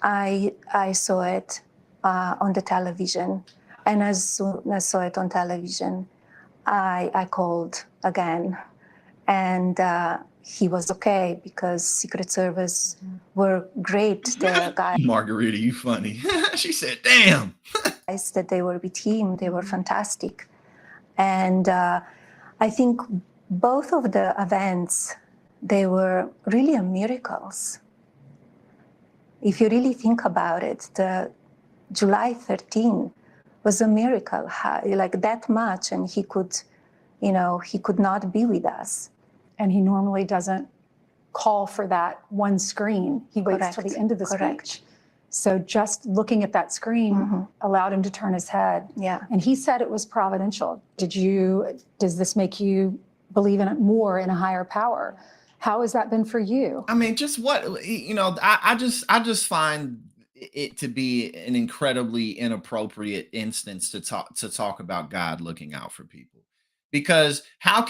I saw it on the television. And as soon as I saw it on television, I called again, and he was okay because Secret Service were great. The guys Margarita, you funny. She said, damn. that they were with him, they were fantastic. And I think both of the events, they were really miracles. If you really think about it, the July 13 was a miracle, like that much, and he could not be with us. And he normally doesn't call for that one screen. He waits Correct. till the end of the Correct. speech. So just looking at that screen allowed him to turn his head. Yeah. And he said it was providential. Does this make you believe in it more, in a higher power? How has that been for you? I mean, just what, I just find it to be an incredibly inappropriate instance to talk about God looking out for people. Because how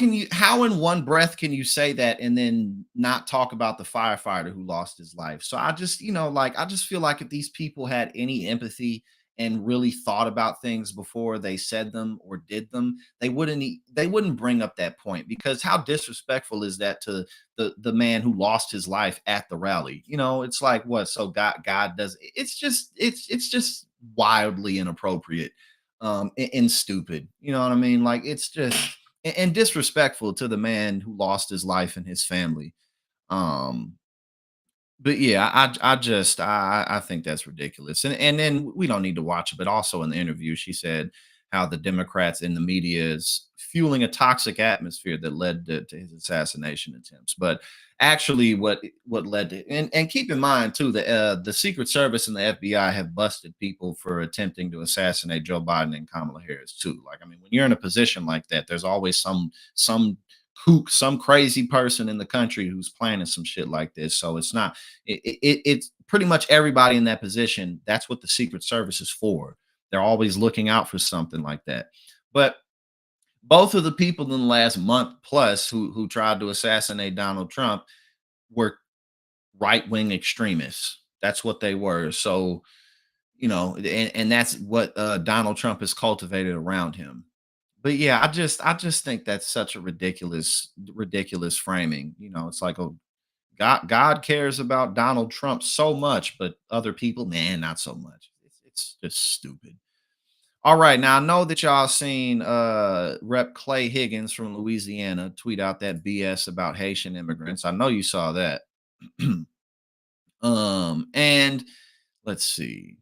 in one breath can you say that and then not talk about the firefighter who lost his life? So I just, I just feel like if these people had any empathy and really thought about things before they said them or did them, they wouldn't bring up that point, because how disrespectful is that to the man who lost his life at the rally? It's like, what? So God does, it's just wildly inappropriate. And stupid, you know what I mean? Like, it's just and disrespectful to the man who lost his life and his family. But yeah, I think that's ridiculous. And then we don't need to watch it, but also in the interview, she said how the Democrats in the media is fueling a toxic atmosphere that led to his assassination attempts. But actually, what led to, and keep in mind too, the Secret Service and the FBI have busted people for attempting to assassinate Joe Biden and Kamala Harris too. Like, I mean, when you're in a position like that, there's always some kook, some crazy person in the country who's planning some shit like this. So it's not, it's pretty much everybody in that position. That's what the Secret Service is for. They're always looking out for something like that. But both of the people in the last month plus who tried to assassinate Donald Trump were right-wing extremists. That's what they were. So, you know, and that's what Donald Trump has cultivated around him. But yeah, I just think that's such a ridiculous framing. You know, it's like, oh, God cares about Donald Trump so much, but other people, man, not so much. It's just stupid. All right, now I know that y'all seen Rep. Clay Higgins from Louisiana tweet out that BS about Haitian immigrants. I know you saw that. And let's see.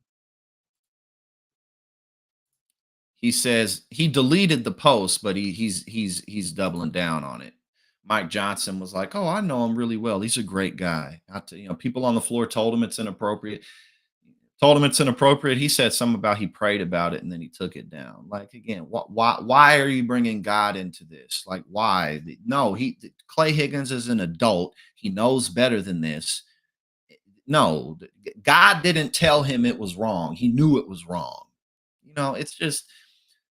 He says he deleted the post, but he's doubling down on it. Mike Johnson was like, "Oh, I know him really well. He's a great guy." You know, people on the floor told him it's inappropriate. Told him it's inappropriate. He said something about he prayed about it and then he took it down. Like, again, why are you bringing God into this? Like, why? No, Clay Higgins is an adult. He knows better than this. No, God didn't tell him it was wrong. He knew it was wrong. You know, it's just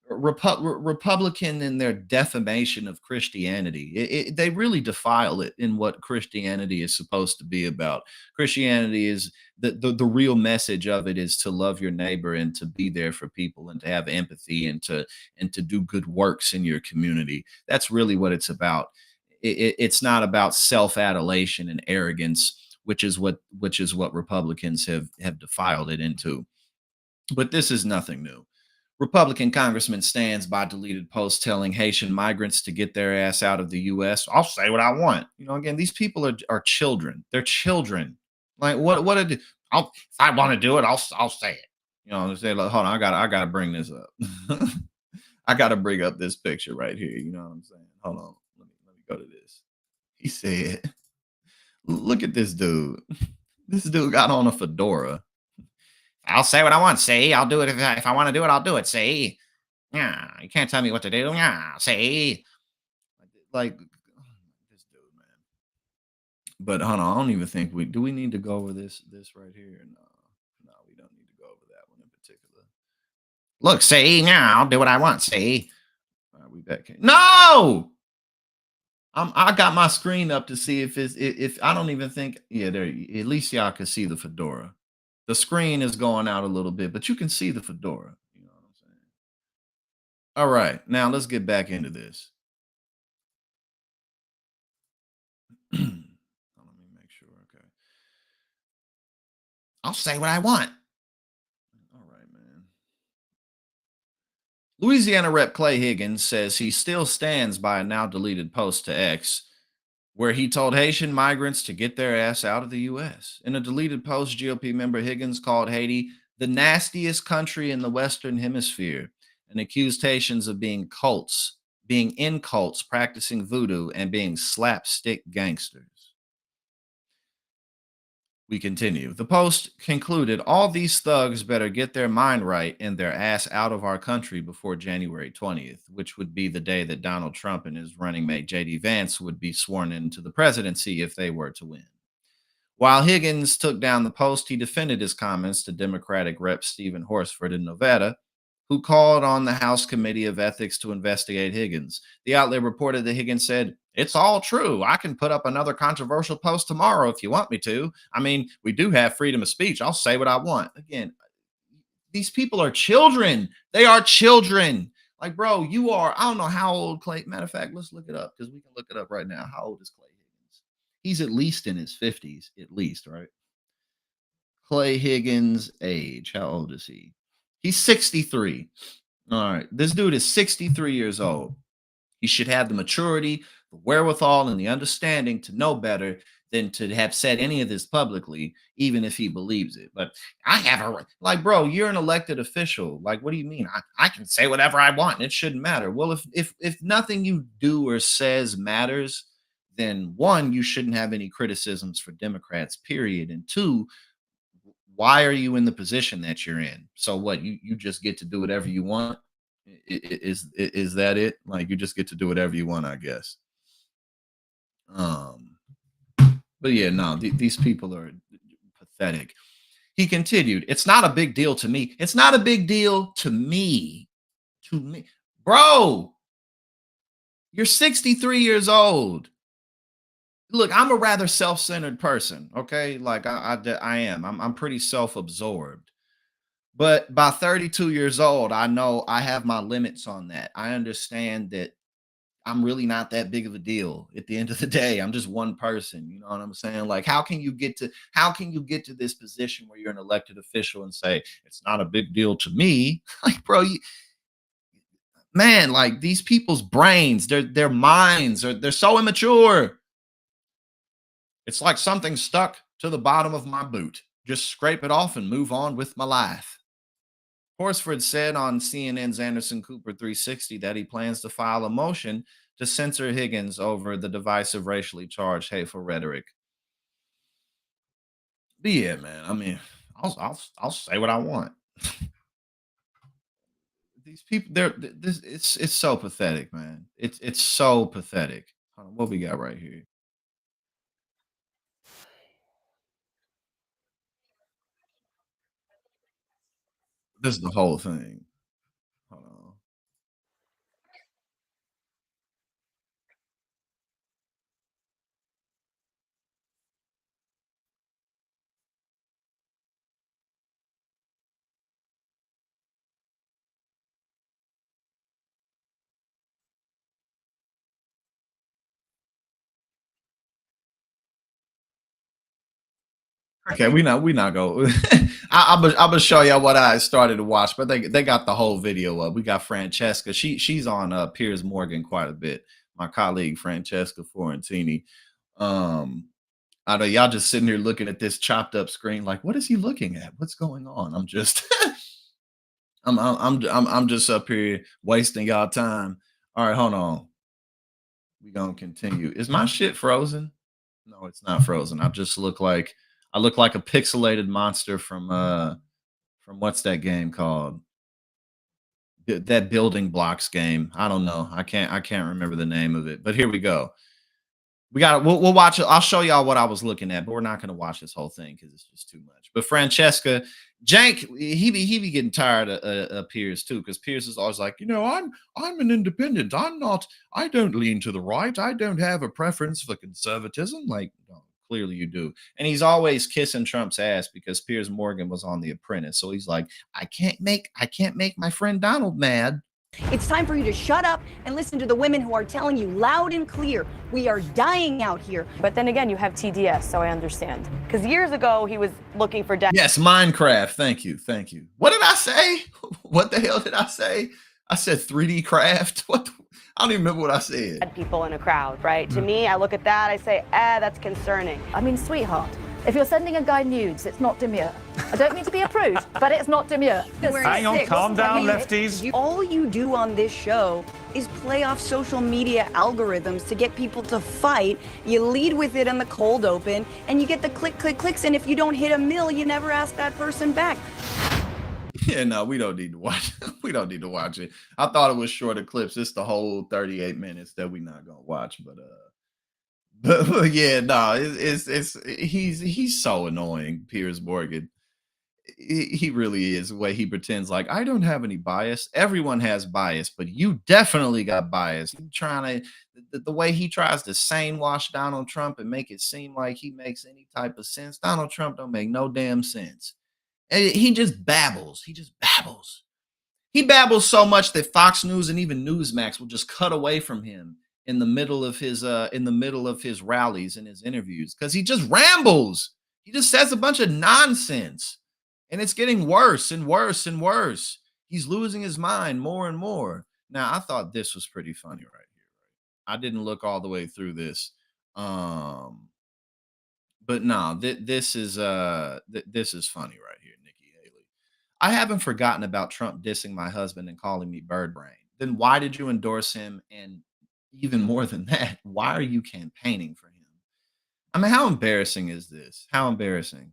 Republican in their defamation of Christianity. They really defile it in what Christianity is supposed to be about. Christianity is the real message of it is to love your neighbor and to be there for people and to have empathy and to do good works in your community. That's really what it's about. It's not about self-adulation and arrogance, which is what Republicans have defiled it into. But this is nothing new. Republican congressman stands by deleted post telling Haitian migrants to get their ass out of the U.S. I'll say what I want. You know, again, these people are children. They're children. Like, if I want to do it, I'll say it. You know, say, like, hold on, I gotta bring this up. I gotta bring up this picture right here. You know what I'm saying? Hold on, let me go to this. He said, "Look at this dude. This dude got on a fedora." I'll say what I want. See, I'll do it if I want to do it. I'll do it. See, yeah, you can't tell me what to do. Yeah, see, like this dude, man. But hold on, I don't even think we need to go over this right here. No, we don't need to go over that one in particular. Look, see, yeah, I'll do what I want. See, all right, we back here. No, I got my screen up to see if I don't even think. Yeah, there. At least y'all can see the fedora. The screen is going out a little bit, but you can see the fedora. You know what I'm saying? All right, now let's get back into this. Let me make sure. Okay. I'll say what I want. All right, man. Louisiana Rep. Clay Higgins says he still stands by a now deleted post to X where he told Haitian migrants to get their ass out of the U.S. In a deleted post, GOP member Higgins called Haiti the nastiest country in the Western Hemisphere and accused Haitians of being in cults, practicing voodoo, and being slapstick gangsters. We continue. The post concluded, all these thugs better get their mind right and their ass out of our country before January 20th, which would be the day that Donald Trump and his running mate J.D. Vance would be sworn into the presidency if they were to win. While Higgins took down the post, he defended his comments to Democratic Rep. Stephen Horsford in Nevada, who called on the House Committee of Ethics to investigate Higgins. The outlet reported that Higgins said, "It's all true. I can put up another controversial post tomorrow if you want me to. I mean, we do have freedom of speech. I'll say what I want." Again, these people are children. They are children. Like, bro, you are, I don't know how old Clay. Matter of fact, let's look it up because we can look it up right now. How old is Clay Higgins? He's at least in his 50s, at least, right? Clay Higgins' age. How old is he? He's 63. All right. This dude is 63 years old. He should have the maturity, the wherewithal and the understanding to know better than to have said any of this publicly, even if he believes it. But I have a right. Like, bro, you're an elected official. Like, what do you mean? I can say whatever I want and it shouldn't matter. Well, if nothing you do or says matters, then one, you shouldn't have any criticisms for Democrats, period. And two, why are you in the position that you're in? So what, you just get to do whatever you want? Is that it? Like, you just get to do whatever you want, I guess. But yeah, no, these people are pathetic. He continued, it's not a big deal to me. It's not a big deal to me. To me. Bro, you're 63 years old. Look, I'm a rather self-centered person, okay? Like, I am. I'm pretty self-absorbed. But by 32 years old, I know I have my limits on that. I understand that I'm really not that big of a deal. At the end of the day, I'm just one person. You know what I'm saying? Like, how can you get to this position where you're an elected official and say it's not a big deal to me? Like, bro, man, like, these people's brains, their minds they're so immature. It's like something stuck to the bottom of my boot. Just scrape it off and move on with my life. Horsford said on CNN's Anderson Cooper 360 that he plans to file a motion to censor Higgins over the divisive, racially charged, hateful rhetoric. But yeah, man, I mean, I'll say what I want. These people, it's so pathetic, man. It's so pathetic. Hold on, what we got right here? This is the whole thing. Hold on. Okay, we not go. I'm gonna show y'all what I started to watch, but they got the whole video up. We got Francesca. She's on Piers Morgan quite a bit. My colleague Francesca Forentini. I know y'all just sitting here looking at this chopped up screen, like, what is he looking at? What's going on? I'm just I'm just up here wasting y'all time. All right, hold on. We gonna continue. Is my shit frozen? No, it's not frozen. I look like a pixelated monster from what's that game called? That building blocks game. I don't know. I can't remember the name of it. But here we go. We'll watch it. I'll show y'all what I was looking at, but we're not gonna watch this whole thing because it's just too much. But Francesca, Jank, he be getting tired of Piers too, because Piers is always like, I'm an independent. I don't lean to the right. I don't have a preference for conservatism. Like, no, clearly you do. And he's always kissing Trump's ass because Piers Morgan was on The Apprentice. So he's like, I can't make my friend Donald mad. It's time for you to shut up and listen to the women who are telling you loud and clear, we are dying out here. But then again, you have TDS, so I understand. Because years ago, he was looking for death. Yes, Minecraft. Thank you. What did I say? What the hell did I say? I said 3D craft. What? I don't even remember what I said. People in a crowd, right? To me, I look at that, I say, that's concerning. I mean, sweetheart, if you're sending a guy nudes, it's not demure. I don't mean to be a prude, but it's not demure. Hang on, calm down, lefties. All you do on this show is play off social media algorithms to get people to fight. You lead with it in the cold open, and you get the clicks, and if you don't hit a mill, you never ask that person back. Yeah, no, we don't need to watch. We don't need to watch it. I thought it was shorter clips. It's the whole 38 minutes that we're not gonna watch, but yeah, no, he's so annoying, Piers Morgan. He really is. The way he pretends like, I don't have any bias. Everyone has bias, but you definitely got bias. The way he tries to sane wash Donald Trump and make it seem like he makes any type of sense. Donald Trump don't make no damn sense. And he just babbles. He babbles so much that Fox News and even Newsmax will just cut away from him in the middle of his rallies and his interviews, because he just rambles. He just says a bunch of nonsense, and it's getting worse and worse and worse. He's losing his mind more and more. Now, I thought this was pretty funny right here. I didn't look all the way through this. But no, this is this is funny right here, Nikki Haley. I haven't forgotten about Trump dissing my husband and calling me bird brain. Then why did you endorse him? And even more than that, why are you campaigning for him? I mean, how embarrassing is this? How embarrassing.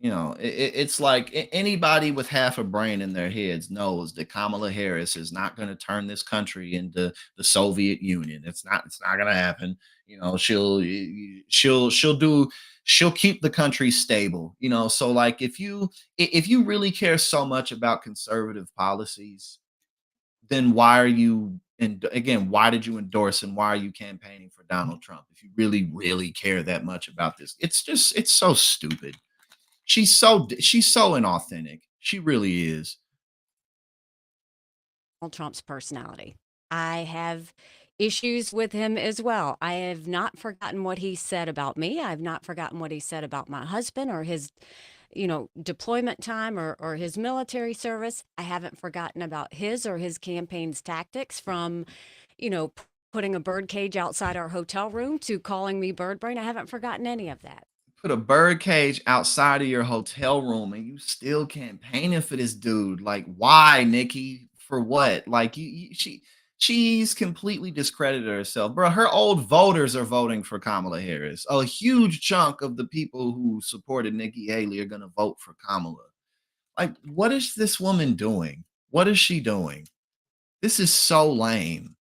It's like anybody with half a brain in their heads knows that Kamala Harris is not going to turn this country into the Soviet Union. It's not. It's not going to happen. She'll keep the country stable. So like if you really care so much about conservative policies, then why are you? And again, why did you endorse and why are you campaigning for Donald Trump? If you really, really care that much about this, it's so stupid. She's so inauthentic. She really is. Donald Trump's personality. I have issues with him as well. I have not forgotten what he said about me. I've not forgotten what he said about my husband or his, deployment time or his military service. I haven't forgotten about his or his campaign's tactics from, putting a bird cage outside our hotel room to calling me bird brain. I haven't forgotten any of that. Put a bird cage outside of your hotel room and you still campaigning for this dude. Like, why, Nikki? For what? Like, she's completely discredited herself, bro. Her old voters are voting for Kamala Harris. A huge chunk of the people who supported Nikki Haley are gonna vote for Kamala. Like, what is this woman doing? What is she doing? This is so lame.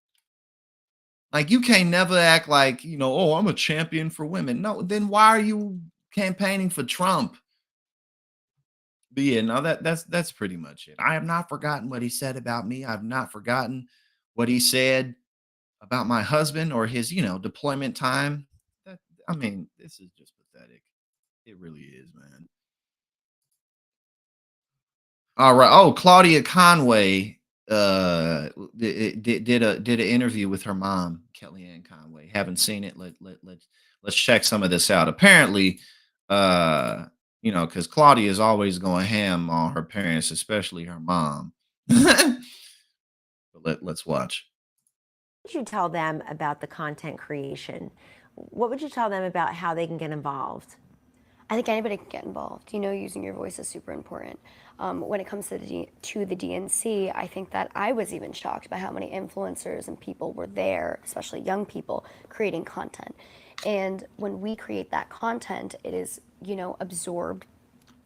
Like, you can't never act like, oh, I'm a champion for women. No, then why are you campaigning for Trump? But yeah, no, that's pretty much it. I have not forgotten what he said about me. I've not forgotten what he said about my husband or his, deployment time. I mean, this is just pathetic. It really is, man. All right. Oh, Claudia Conway did an interview with her mom, Kellyanne Conway. Haven't seen it. Let's check some of this out. Apparently, because Claudia is always going ham on her parents, especially her mom. But let's watch. What would you tell them about the content creation? What would you tell them about how they can get involved? I think anybody can get involved. Using your voice is super important. When it comes to the DNC, I think that I was even shocked by how many influencers and people were there, especially young people, creating content. And when we create that content, it is, absorbed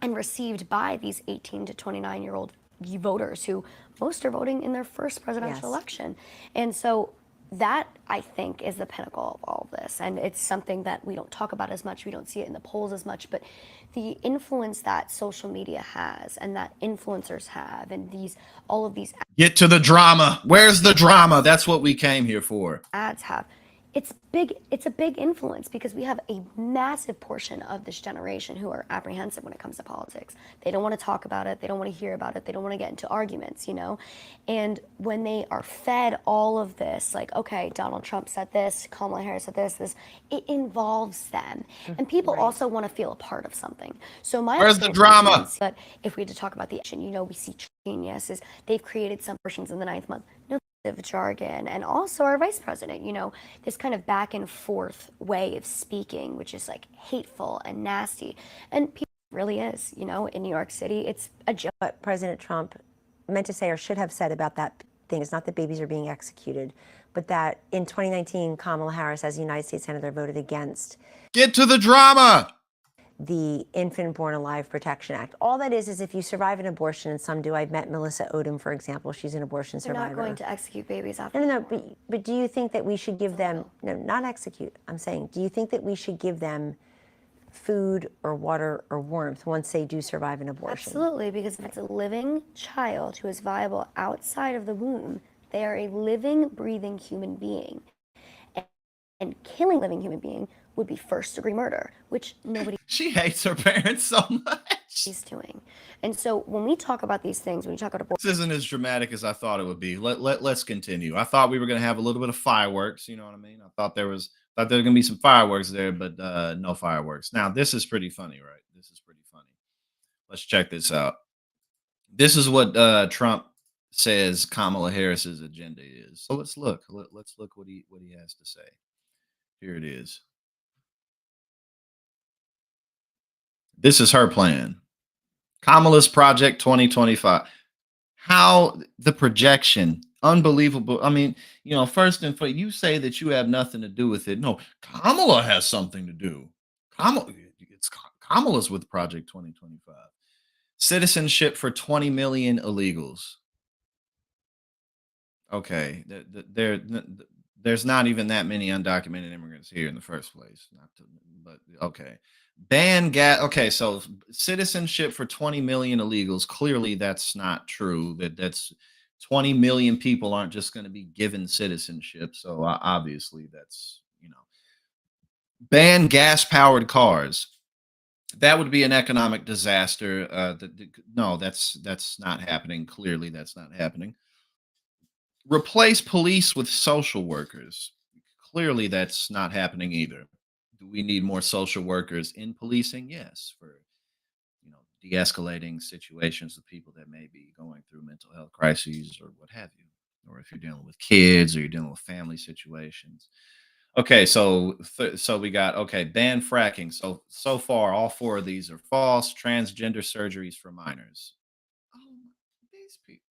and received by these 18 to 29-year-old voters who most are voting in their first presidential election. And so that, I think, is the pinnacle of all of this. And it's something that we don't talk about as much. We don't see it in the polls as much. But the influence that social media has and that influencers have and all of these Get to the drama. Where's the drama? That's what we came here for. Ads have. It's big. It's a big influence because we have a massive portion of this generation who are apprehensive when it comes to politics. They don't want to talk about it. They don't want to hear about it. They don't want to get into arguments, And when they are fed all of this, like, okay, Donald Trump said this, Kamala Harris said this, it involves them. And people also want to feel a part of something. So where's the drama? But if we had to talk about the action, we see geniuses. They've created some versions in the 9th month. Of jargon, and also our vice president, this kind of back and forth way of speaking, which is like hateful and nasty. And people really is, in New York City, it's a joke. What President Trump meant to say or should have said about that thing is not that babies are being executed, but that in 2019, Kamala Harris, as a United States Senator, voted against. Get to the drama. The Infant Born Alive Protection Act. All that is if you survive an abortion, and some do. I've met Melissa Odom, for example. She's an abortion survivor. They're not going to execute babies after. No. But do you think that we should give them, no, not execute, I'm saying, do you think that we should give them food or water or warmth once they do survive an abortion? Absolutely, because if it's a living child who is viable outside of the womb, they are a living, breathing human being. And killing a living human being would be first-degree murder, which nobody. She hates her parents so much. She's doing, and so when we talk about these things, when we talk about abortion, this isn't as dramatic as I thought it would be. Let's continue. I thought we were going to have a little bit of fireworks. You know what I mean? I thought there was going to be some fireworks there, but no fireworks. Now this is pretty funny, right? This is pretty funny. Let's check this out. This is what Trump says Kamala Harris's agenda is. So let's look. Let's look what he has to say. Here it is. This is her plan. Kamala's Project 2025. How the projection, unbelievable. I mean, you know, first and foremost, you say that you have nothing to do with it. No, Kamala has something to do. Kamala's with Project 2025. Citizenship for 20 million illegals. Okay, there's not even that many undocumented immigrants here in the first place. But okay. Ban gas. Okay, so citizenship for 20 million illegals. Clearly, that's not true. That's 20 million people aren't just going to be given citizenship. So obviously, that's, you know, ban gas-powered cars. That would be an economic disaster. No, that's not happening. Clearly, that's not happening. Replace police with social workers. Clearly, that's not happening either. Do we need more social workers in policing? Yes, for, you know, de-escalating situations with people that may be going through mental health crises or what have you, or if you're dealing with kids or you're dealing with family situations. Okay, so we got, okay, ban fracking. So far, all four of these are false. Transgender surgeries for minors. Oh, these people.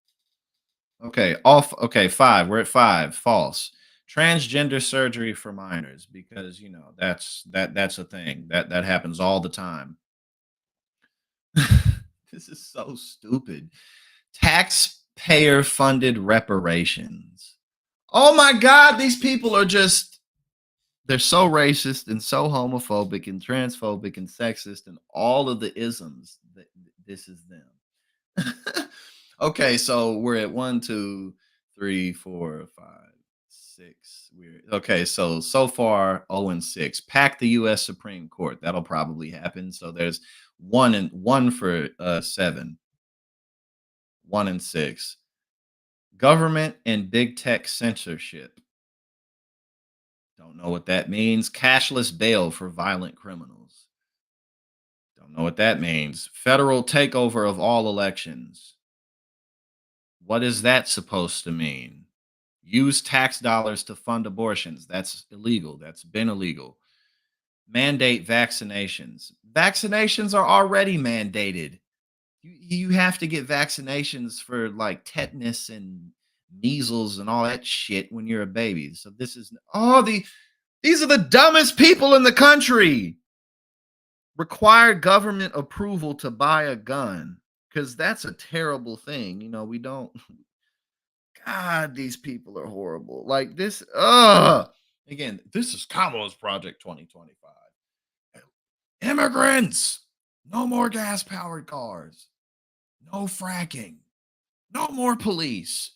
Okay, okay, 5. We're at 5. False. Transgender surgery for minors, because, you know, that's a thing that happens all the time. This is so stupid. Taxpayer funded reparations. Oh my God, these people are just, they're so racist and so homophobic and transphobic and sexist and all of the isms. That this is them. Okay, so we're at 1, 2, 3, 4, 5, 6. Okay, so far 0 and 6. Pack the U.S. Supreme Court. That'll probably happen. So there's 1 for 7. 1 and 6. Government and big tech censorship. Don't know what that means. Cashless bail for violent criminals. Don't know what that means. Federal takeover of all elections. What is that supposed to mean? Use tax dollars to fund abortions. That's illegal. That's been illegal. Mandate vaccinations. Vaccinations are already mandated. You have to get vaccinations for like tetanus and measles and all that shit when you're a baby. So this is, these are the dumbest people in the country. Require government approval to buy a gun, because that's a terrible thing. You know, we don't. God, these people are horrible. Like this. Again, this is Kamala's Project 2025. Immigrants. No more gas-powered cars. No fracking. No more police.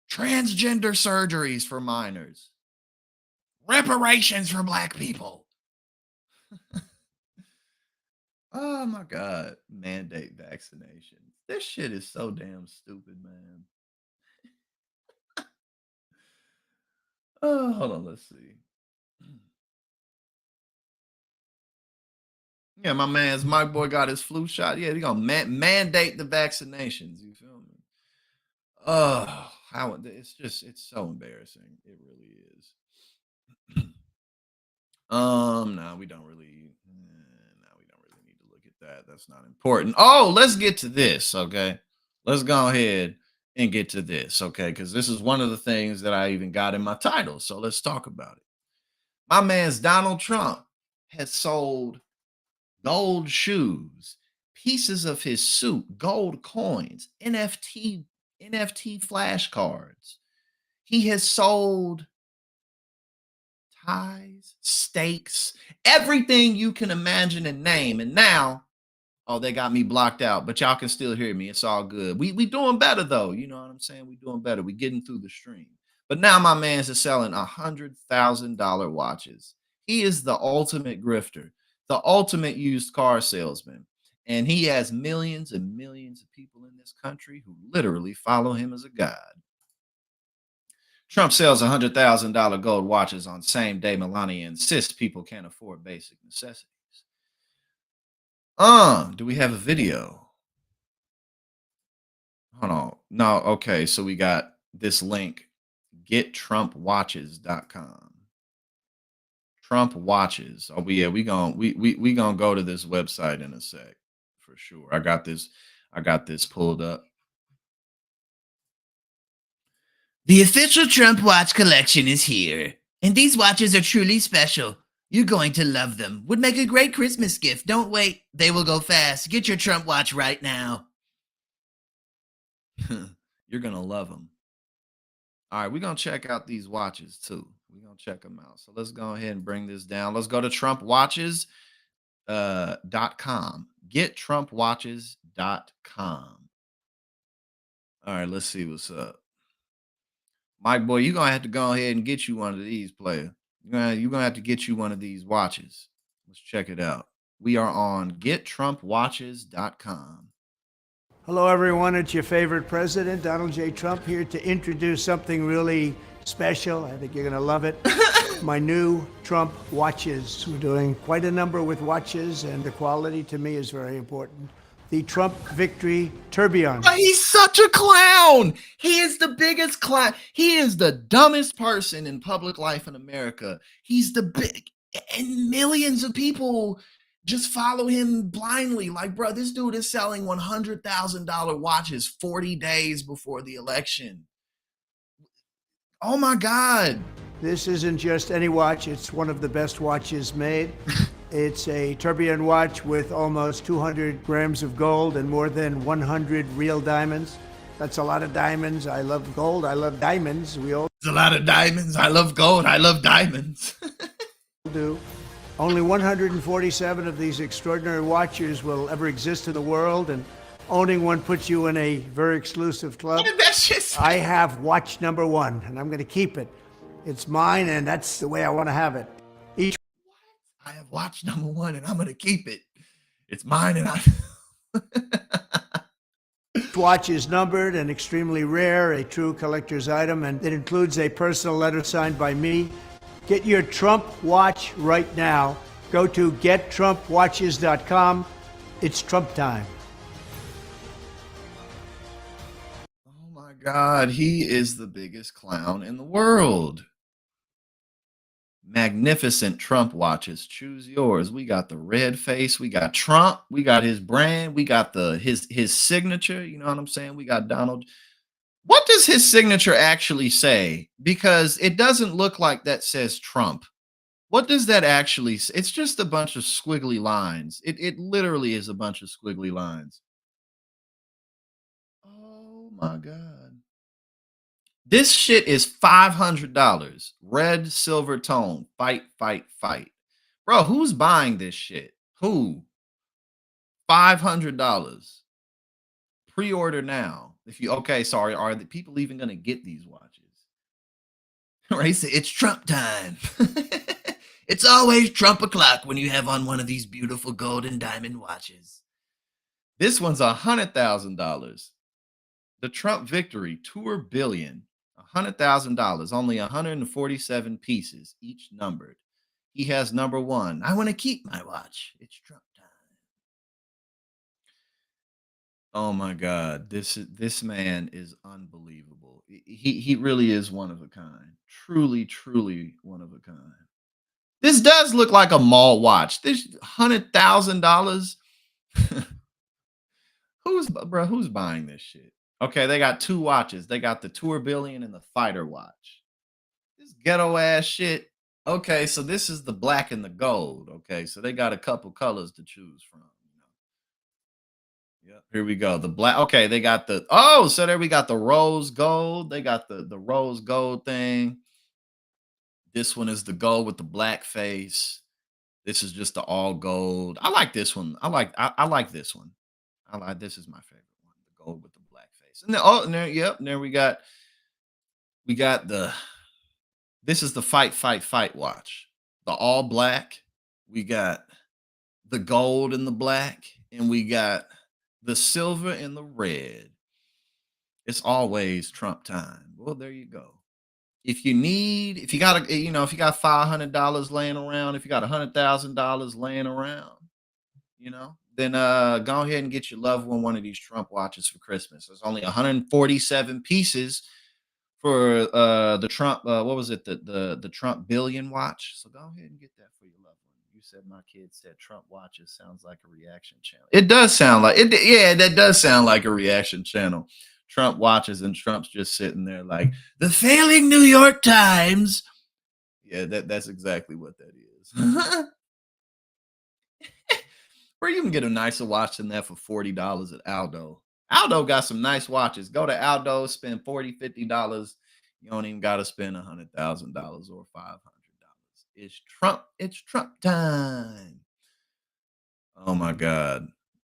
Transgender surgeries for minors. Reparations for black people. Oh my God. Mandate vaccination. This shit is so damn stupid, man. Oh, hold on. Let's see. Yeah, my boy got his flu shot. Yeah, they're gonna mandate the vaccinations. You feel me? Oh, it's so embarrassing. It really is. No, we don't really need to look at that. That's not important. Oh, let's get to this, okay? Let's go ahead and get to this, okay? Because this is one of the things that I even got in my title. So let's talk about it. My man's Donald Trump has sold gold shoes, pieces of his suit, gold coins, NFT flashcards. He has sold ties, steaks, everything you can imagine and name. And now, oh, they got me blocked out, but y'all can still hear me. It's all good. We doing better though. You know what I'm saying? We doing better. We getting through the stream. But now my man's is selling $100,000 watches. He is the ultimate grifter, the ultimate used car salesman. And he has millions and millions of people in this country who literally follow him as a god. Trump sells $100,000 gold watches on same day Melania insists people can't afford basic necessities. Do we have a video? Hold on. no. Okay, so we got this link, gettrumpwatches.com. Trump watches. Oh, yeah, we gonna go to this website in a sec for sure. I got this pulled up. The official Trump watch collection is here, and these watches are truly special. You're going to love them. Would make a great Christmas gift. Don't wait. They will go fast. Get your Trump watch right now. You're going to love them. All right, we're going to check out these watches too. We're going to check them out. So let's go ahead and bring this down. Let's go to TrumpWatches.com. GetTrumpWatches.com. All right, let's see what's up. Mike, boy, you're going to have to go ahead and get you one of these, player. You're going to have to get you one of these watches. Let's check it out. We are on GetTrumpWatches.com. Hello, everyone. It's your favorite president, Donald J. Trump, here to introduce something really special. I think you're going to love it. My new Trump watches. We're doing quite a number with watches, and the quality to me is very important. The Trump Victory Tourbillon. He's such a clown. He is the biggest clown. He is the dumbest person in public life in America. He's the big, and millions of people just follow him blindly. Like, bro, this dude is selling $100,000 watches 40 days before the election. Oh my God. This isn't just any watch. It's one of the best watches made. It's a tourbillon watch with almost 200 grams of gold and more than 100 real diamonds. That's a lot of diamonds. I love gold. I love diamonds. We all It's a lot of diamonds. I love gold. I love diamonds. do. Only 147 of these extraordinary watches will ever exist in the world, and owning one puts you in a very exclusive club. What did that shit say? I have watch number one, and I'm going to keep it. It's mine, and that's the way I want to have it. I have watch number one, and I'm going to keep it. It's mine, and I... Each watch is numbered and extremely rare, a true collector's item, and it includes a personal letter signed by me. Get your Trump watch right now. Go to gettrumpwatches.com. It's Trump time. Oh my God, he is the biggest clown in the world. Magnificent Trump watches. Choose yours. We got the red face. We got Trump. We got his brand. We got his signature. You know what I'm saying? We got Donald. What does his signature actually say? Because it doesn't look like that says Trump. What does that actually say? It's just a bunch of squiggly lines. It literally is a bunch of squiggly lines. Oh my God. This shit is $500. Red, silver tone. Fight, fight, fight. Bro, who's buying this shit? Who? $500. Pre-order now. If you okay, sorry, are the people even gonna get these watches? Right? So it's Trump time. It's always Trump o'clock when you have on one of these beautiful gold and diamond watches. This one's $100,000. The Trump Victory Tour Billion. $100,000, only 147 pieces, each numbered. He has number one. I want to keep my watch. It's Trump time. Oh my God, this man is unbelievable. He really is one of a kind. Truly, truly one of a kind. This does look like a mall watch. This $100,000. Who's buying this shit? Okay, they got two watches. They got the Tour Billion and the Fighter watch. This ghetto ass shit. Okay, so this is the black and the gold. Okay, so they got a couple colors to choose from. Yep, here we go. The black. Okay, they got the so there we got the rose gold. They got the rose gold thing. This one is the gold with the black face. This is just the all gold. I like this one. I like this one. This is my favorite one. The gold with the black face. And there we got this is the fight, fight, fight watch. The all black. We got the gold and the black, and we got the silver and the red. It's always Trump time. Well, there you go. If you got $500 laying around, if you got $100,000 laying around, then go ahead and get your loved one of these Trump watches for Christmas. There's only 147 pieces for the Trump what was it, the Trump billion watch. So go ahead and get that for your loved one. You said my kid said Trump watches sounds like a reaction channel. It does sound like it. Yeah, that does sound like a reaction channel. Trump watches and Trump's just sitting there like the failing New York Times. Yeah, that's exactly what that is. Where you can get a nicer watch than that for $40 at Aldo. Aldo got some nice watches. Go to Aldo, spend $40, $50. You don't even got to spend $100,000 or $500. It's Trump. It's Trump time. Oh my God.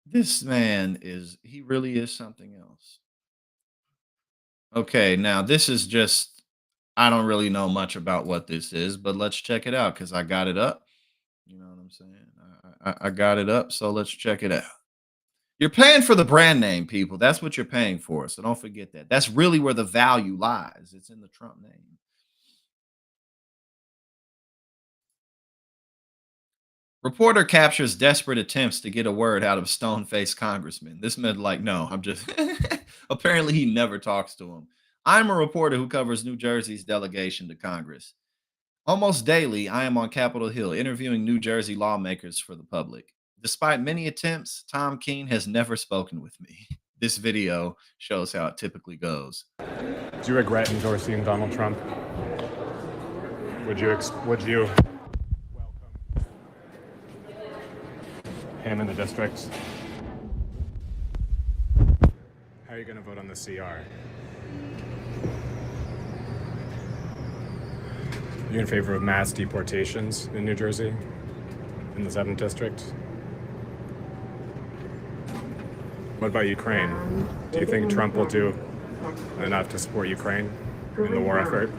This man he really is something else. Okay, now this is just, I don't really know much about what this is, but let's check it out because I got it up. You know what I'm saying? I got it up, so let's check it out. You're paying for the brand name, people. That's what you're paying for, so don't forget that. That's really where the value lies. It's in the Trump name. Reporter captures desperate attempts to get a word out of stone-faced congressman. This meant like, no, I'm just... Apparently, he never talks to him. I'm a reporter who covers New Jersey's delegation to Congress. Almost daily, I am on Capitol Hill interviewing New Jersey lawmakers for the public. Despite many attempts, Tom Keene has never spoken with me. This video shows how it typically goes. Do you regret endorsing Donald Trump? Would you welcome him in the district? How are you going to vote on the CR? You in favor of mass deportations in New Jersey, in the 7th district? What about Ukraine? Do you think Trump will do enough to support Ukraine in the war effort?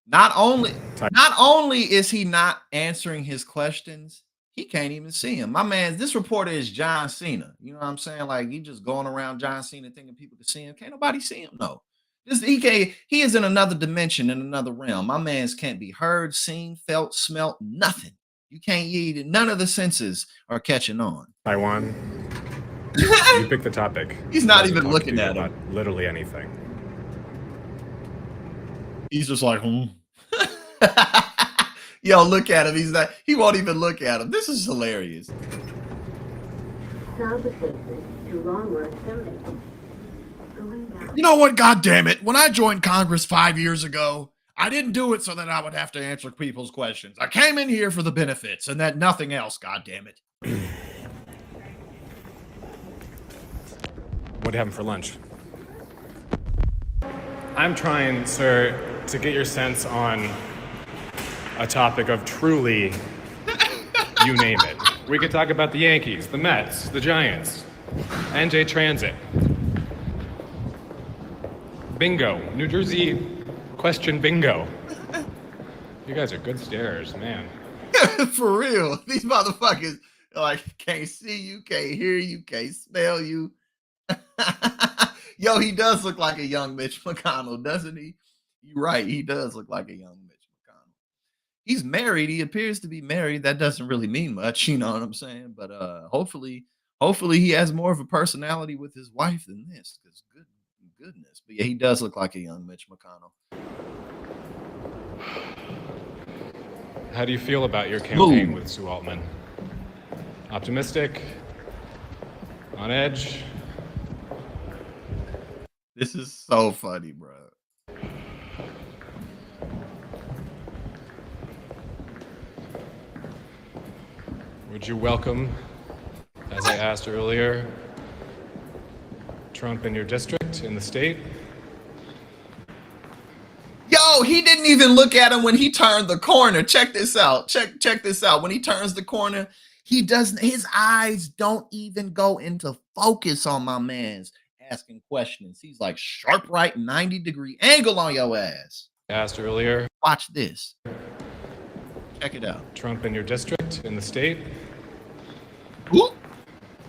Not only is he not answering his questions, he can't even see him. My man, this reporter is John Cena. You know what I'm saying? Like, he just going around John Cena thinking people can see him. Can't nobody see him? No. He is in another dimension, in another realm. My man's can't be heard, seen, felt, smelt, nothing. You can't eat it. None of the senses are catching on. Taiwan. You pick the topic. He's not even looking at him. Literally anything. He's just like, Yo, look at him. He won't even look at him. This is hilarious. You know what? God damn it. When I joined Congress 5 years ago, I didn't do it so that I would have to answer people's questions. I came in here for the benefits and that nothing else. God damn it. What do you have for lunch? I'm trying, sir, to get your sense on a topic of truly, you name it. We could talk about the Yankees, the Mets, the Giants, NJ Transit. Bingo. New Jersey question bingo. You guys are good starers, man. For real. These motherfuckers like can't see you, can't hear you, can't smell you. Yo, he does look like a young Mitch McConnell, doesn't he? You're right. He does look like a young Mitch McConnell. He's married. He appears to be married. That doesn't really mean much, you know what I'm saying? But hopefully he has more of a personality with his wife than this, because goodness. But yeah, he does look like a young Mitch McConnell. How do you feel about your campaign with Sue Altman? Optimistic? On edge? This is so funny, bro. Would you welcome, as I asked earlier, Trump in your district, in the state? Yo, he didn't even look at him when he turned the corner. Check this out. Check this out. When he turns the corner, his eyes don't even go into focus on my man's asking questions. He's like sharp right 90-degree angle on your ass. Asked earlier. Watch this. Check it out. Trump in your district, in the state? Ooh,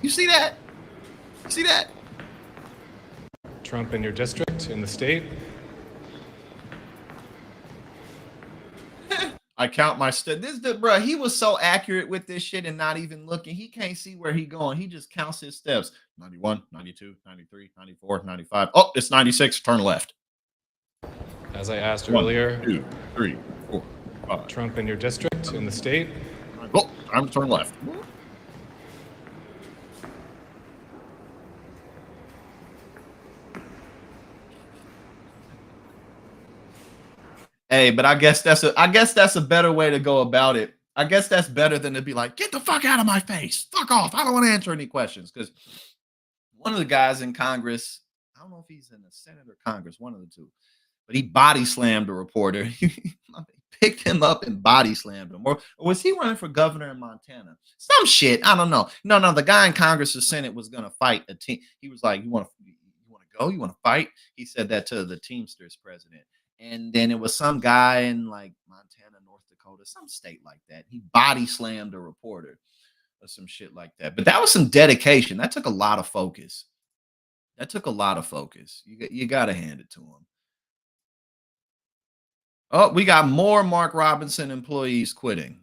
you see that? See that? Trump in your district, in the state? I count my steps. Bro, he was so accurate with this shit and not even looking. He can't see where he going. He just counts his steps. 91, 92, 93, 94, 95. Oh, it's 96. Turn left. As I asked 1, earlier, 2, 3, 4, 5. Trump in your district, in the state? Oh, time to turn left. Hey, but I guess that's a better way to go about it. I guess that's better than to be like, get the fuck out of my face. Fuck off. I don't want to answer any questions. Because one of the guys in Congress, I don't know if he's in the Senate or Congress, one of the two, but he body slammed a reporter. He picked him up and body slammed him. Or was he running for governor in Montana? Some shit. I don't know. No, the guy in Congress or Senate was going to fight a team. He was like, you want to go? You want to fight? He said that to the Teamsters president. And then it was some guy in like Montana, North Dakota, some state like that. He body slammed a reporter or some shit like that. But that was some dedication. That took a lot of focus. You got to hand it to him. Oh, we got more Mark Robinson employees quitting.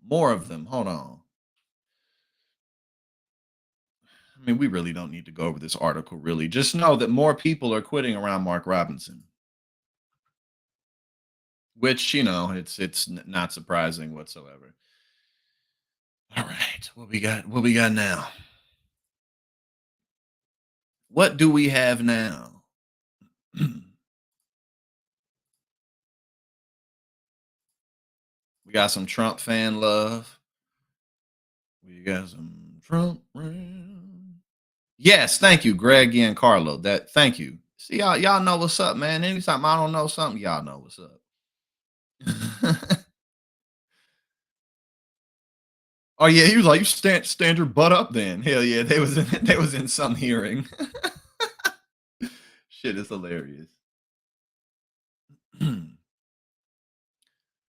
More of them. Hold on. I mean, we really don't need to go over this article, really. Just know that more people are quitting around Mark Robinson. Which, it's not surprising whatsoever. All right. What we got now? What do we have now? We got some Trump fan love. We got some Trump. Yes, thank you, Greg and Carlo. Thank you. See, y'all know what's up, man. Anytime I don't know something, y'all know what's up. Oh yeah, he was like, you stand your butt up then. Hell yeah, they was in some hearing. Shit is hilarious.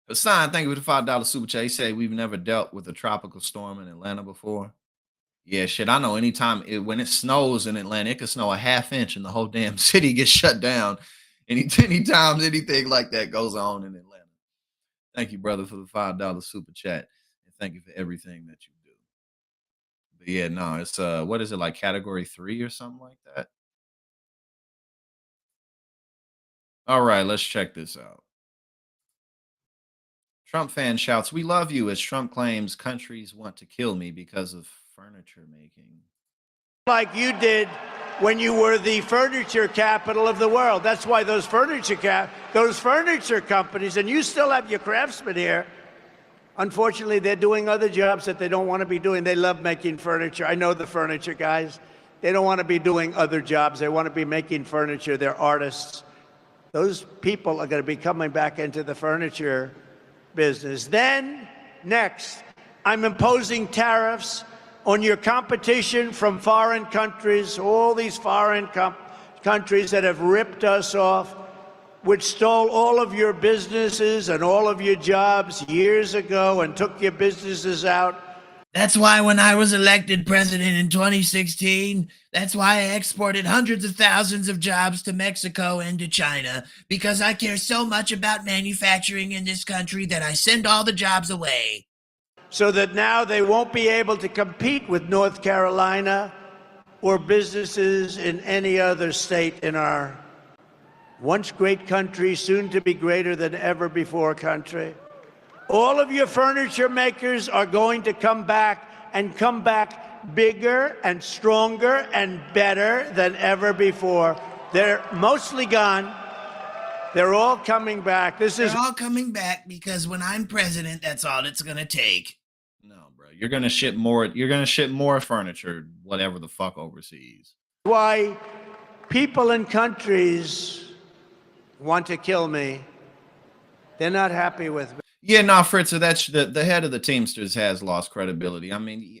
Hassan, thank you for the $5 super chat. He said we've never dealt with a tropical storm in Atlanta before. Yeah, shit. I know anytime when it snows in Atlanta, it could snow a ½ inch and the whole damn city gets shut down. Anytime anything like that goes on in Atlanta. Thank you, brother, for the $5 super chat. And thank you for everything that you do. But yeah, no, it's what is it, like category 3 or something like that? All right, let's check this out. Trump fan shouts, "We love you," as Trump claims countries want to kill me because of furniture making. Like you did when you were the furniture capital of the world. That's why those furniture companies, and you still have your craftsmen here. Unfortunately, they're doing other jobs that they don't want to be doing. They love making furniture. I know the furniture guys. They don't want to be doing other jobs. They want to be making furniture. They're artists. Those people are going to be coming back into the furniture business. Then, next, I'm imposing tariffs on your competition from foreign countries, all these foreign countries that have ripped us off, which stole all of your businesses and all of your jobs years ago and took your businesses out. That's why when I was elected president in 2016, that's why I exported hundreds of thousands of jobs to Mexico and to China, because I care so much about manufacturing in this country that I send all the jobs away. So that now they won't be able to compete with North Carolina or businesses in any other state in our once great country, soon to be greater than ever before country. All of your furniture makers are going to come back and come back bigger and stronger and better than ever before. They're mostly gone. They're all coming back. They're all coming back because when I'm president, that's all it's going to take. No, bro. You're going to ship more. You're going to ship more furniture, whatever the fuck, overseas. Why people in countries want to kill me. They're not happy with me. Yeah, no, Fritz, that's the head of the Teamsters has lost credibility. I mean,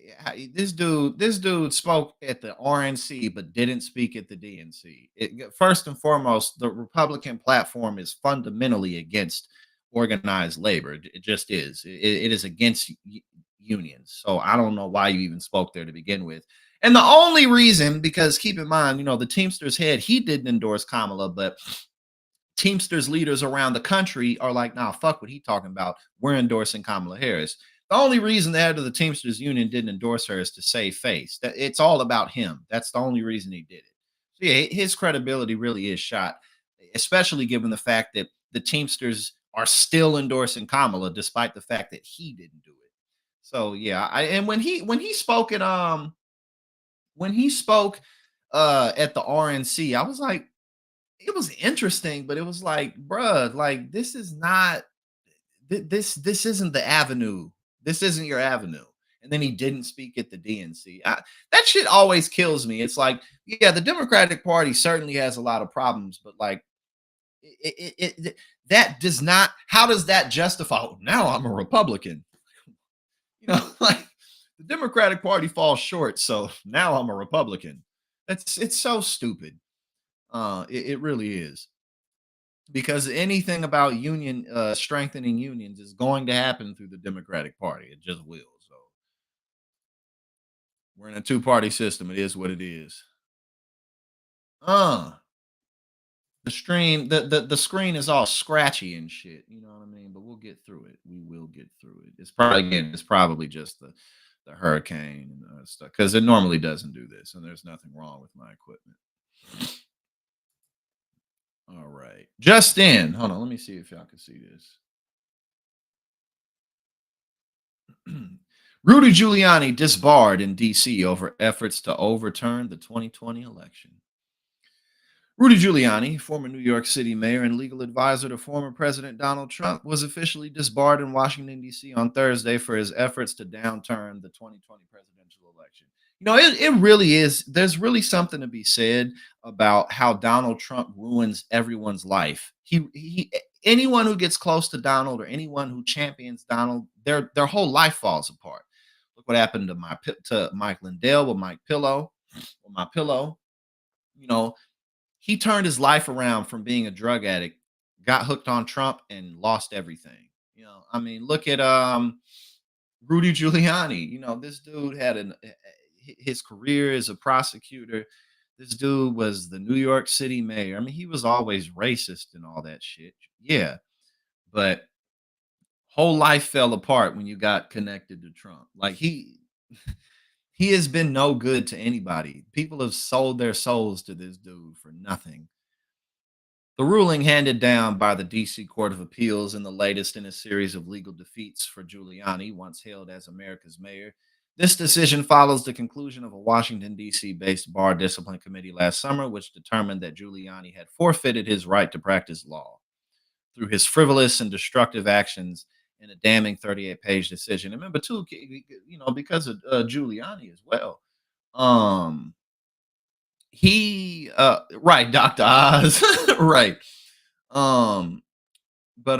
this dude spoke at the RNC but didn't speak at the DNC. First and foremost, the Republican platform is fundamentally against organized labor. It just is. It is against unions. So I don't know why you even spoke there to begin with. And the only reason, because keep in mind, the Teamsters head, he didn't endorse Kamala, but Teamsters leaders around the country are like, nah, fuck what he talking about. We're endorsing Kamala Harris. The only reason the head of the Teamsters Union didn't endorse her is to save face. That it's all about him. That's the only reason he did it. So yeah, his credibility really is shot, especially given the fact that the Teamsters are still endorsing Kamala, despite the fact that he didn't do it. So yeah, and when he spoke at at the RNC, I was like, it was interesting, but it was like, bruh, like this is not this isn't the avenue. This isn't your avenue. And then he didn't speak at the DNC. That shit always kills me. It's like, yeah, the Democratic Party certainly has a lot of problems, but like, that does not. How does that justify? Oh, now I'm a Republican. You know, like the Democratic Party falls short, so now I'm a Republican. It's so stupid. It really is. Because anything about union strengthening unions is going to happen through the Democratic Party. It just will. So we're in a two-party system. It is what it is. The screen is all scratchy and shit. You know what I mean? But we'll get through it. We will get through it. It's probably just the hurricane and stuff, because it normally doesn't do this, and there's nothing wrong with my equipment. All right. Just in. Hold on. Let me see if y'all can see this. Rudy Giuliani disbarred in D.C. over efforts to overturn the 2020 election. Rudy Giuliani, former New York City mayor and legal advisor to former President Donald Trump, was officially disbarred in Washington, D.C. on Thursday for his efforts to downturn the 2020 presidential election. You know, it really is. There's really something to be said about how Donald Trump ruins everyone's life. Anyone who gets close to Donald or anyone who champions Donald, their whole life falls apart. Look what happened to Mike Lindell with My Pillow. You know, he turned his life around from being a drug addict, got hooked on Trump, and lost everything. You know, I mean, look at Rudy Giuliani. You know, this dude had his career as a prosecutor. This dude was the New York City mayor. I mean, he was always racist and all that shit. Yeah, but whole life fell apart when you got connected to Trump. Like he has been no good to anybody. People have sold their souls to this dude for nothing. The ruling handed down by the D.C. Court of Appeals in the latest in a series of legal defeats for Giuliani, once hailed as America's mayor. This decision follows the conclusion of a Washington, D.C.-based bar discipline committee last summer, which determined that Giuliani had forfeited his right to practice law through his frivolous and destructive actions in a damning 38-page decision. And remember, too, you know, because of Giuliani as well. Right, Dr. Oz, right. But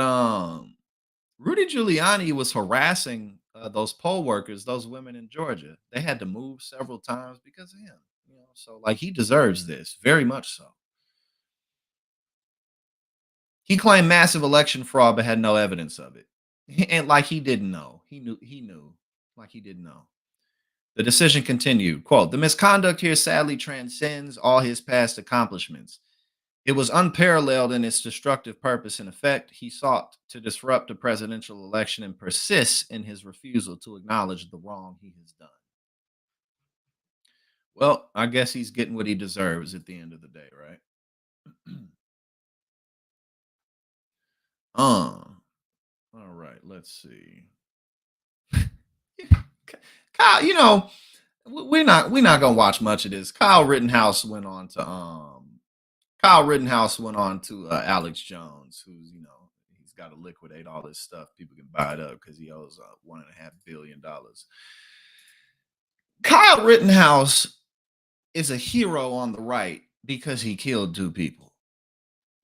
Rudy Giuliani was harassing those poll workers, those women in Georgia. They had to move several times because of him. You know, so like he deserves this very much so. He claimed massive election fraud, but had no evidence of it. And like he didn't know. He knew like he didn't know. The decision continued, quote, "The misconduct here sadly transcends all his past accomplishments. It was unparalleled in its destructive purpose and effect. He sought to disrupt the presidential election and persists in his refusal to acknowledge the wrong he has done." Well, I guess he's getting what he deserves at the end of the day, right? All right, let's see. Kyle, you know, we're not gonna watch much of this. Kyle Rittenhouse went on to Alex Jones, who's, you know, he's got to liquidate all this stuff. People can buy it up because he owes $1.5 billion. Kyle Rittenhouse is a hero on the right because he killed two people.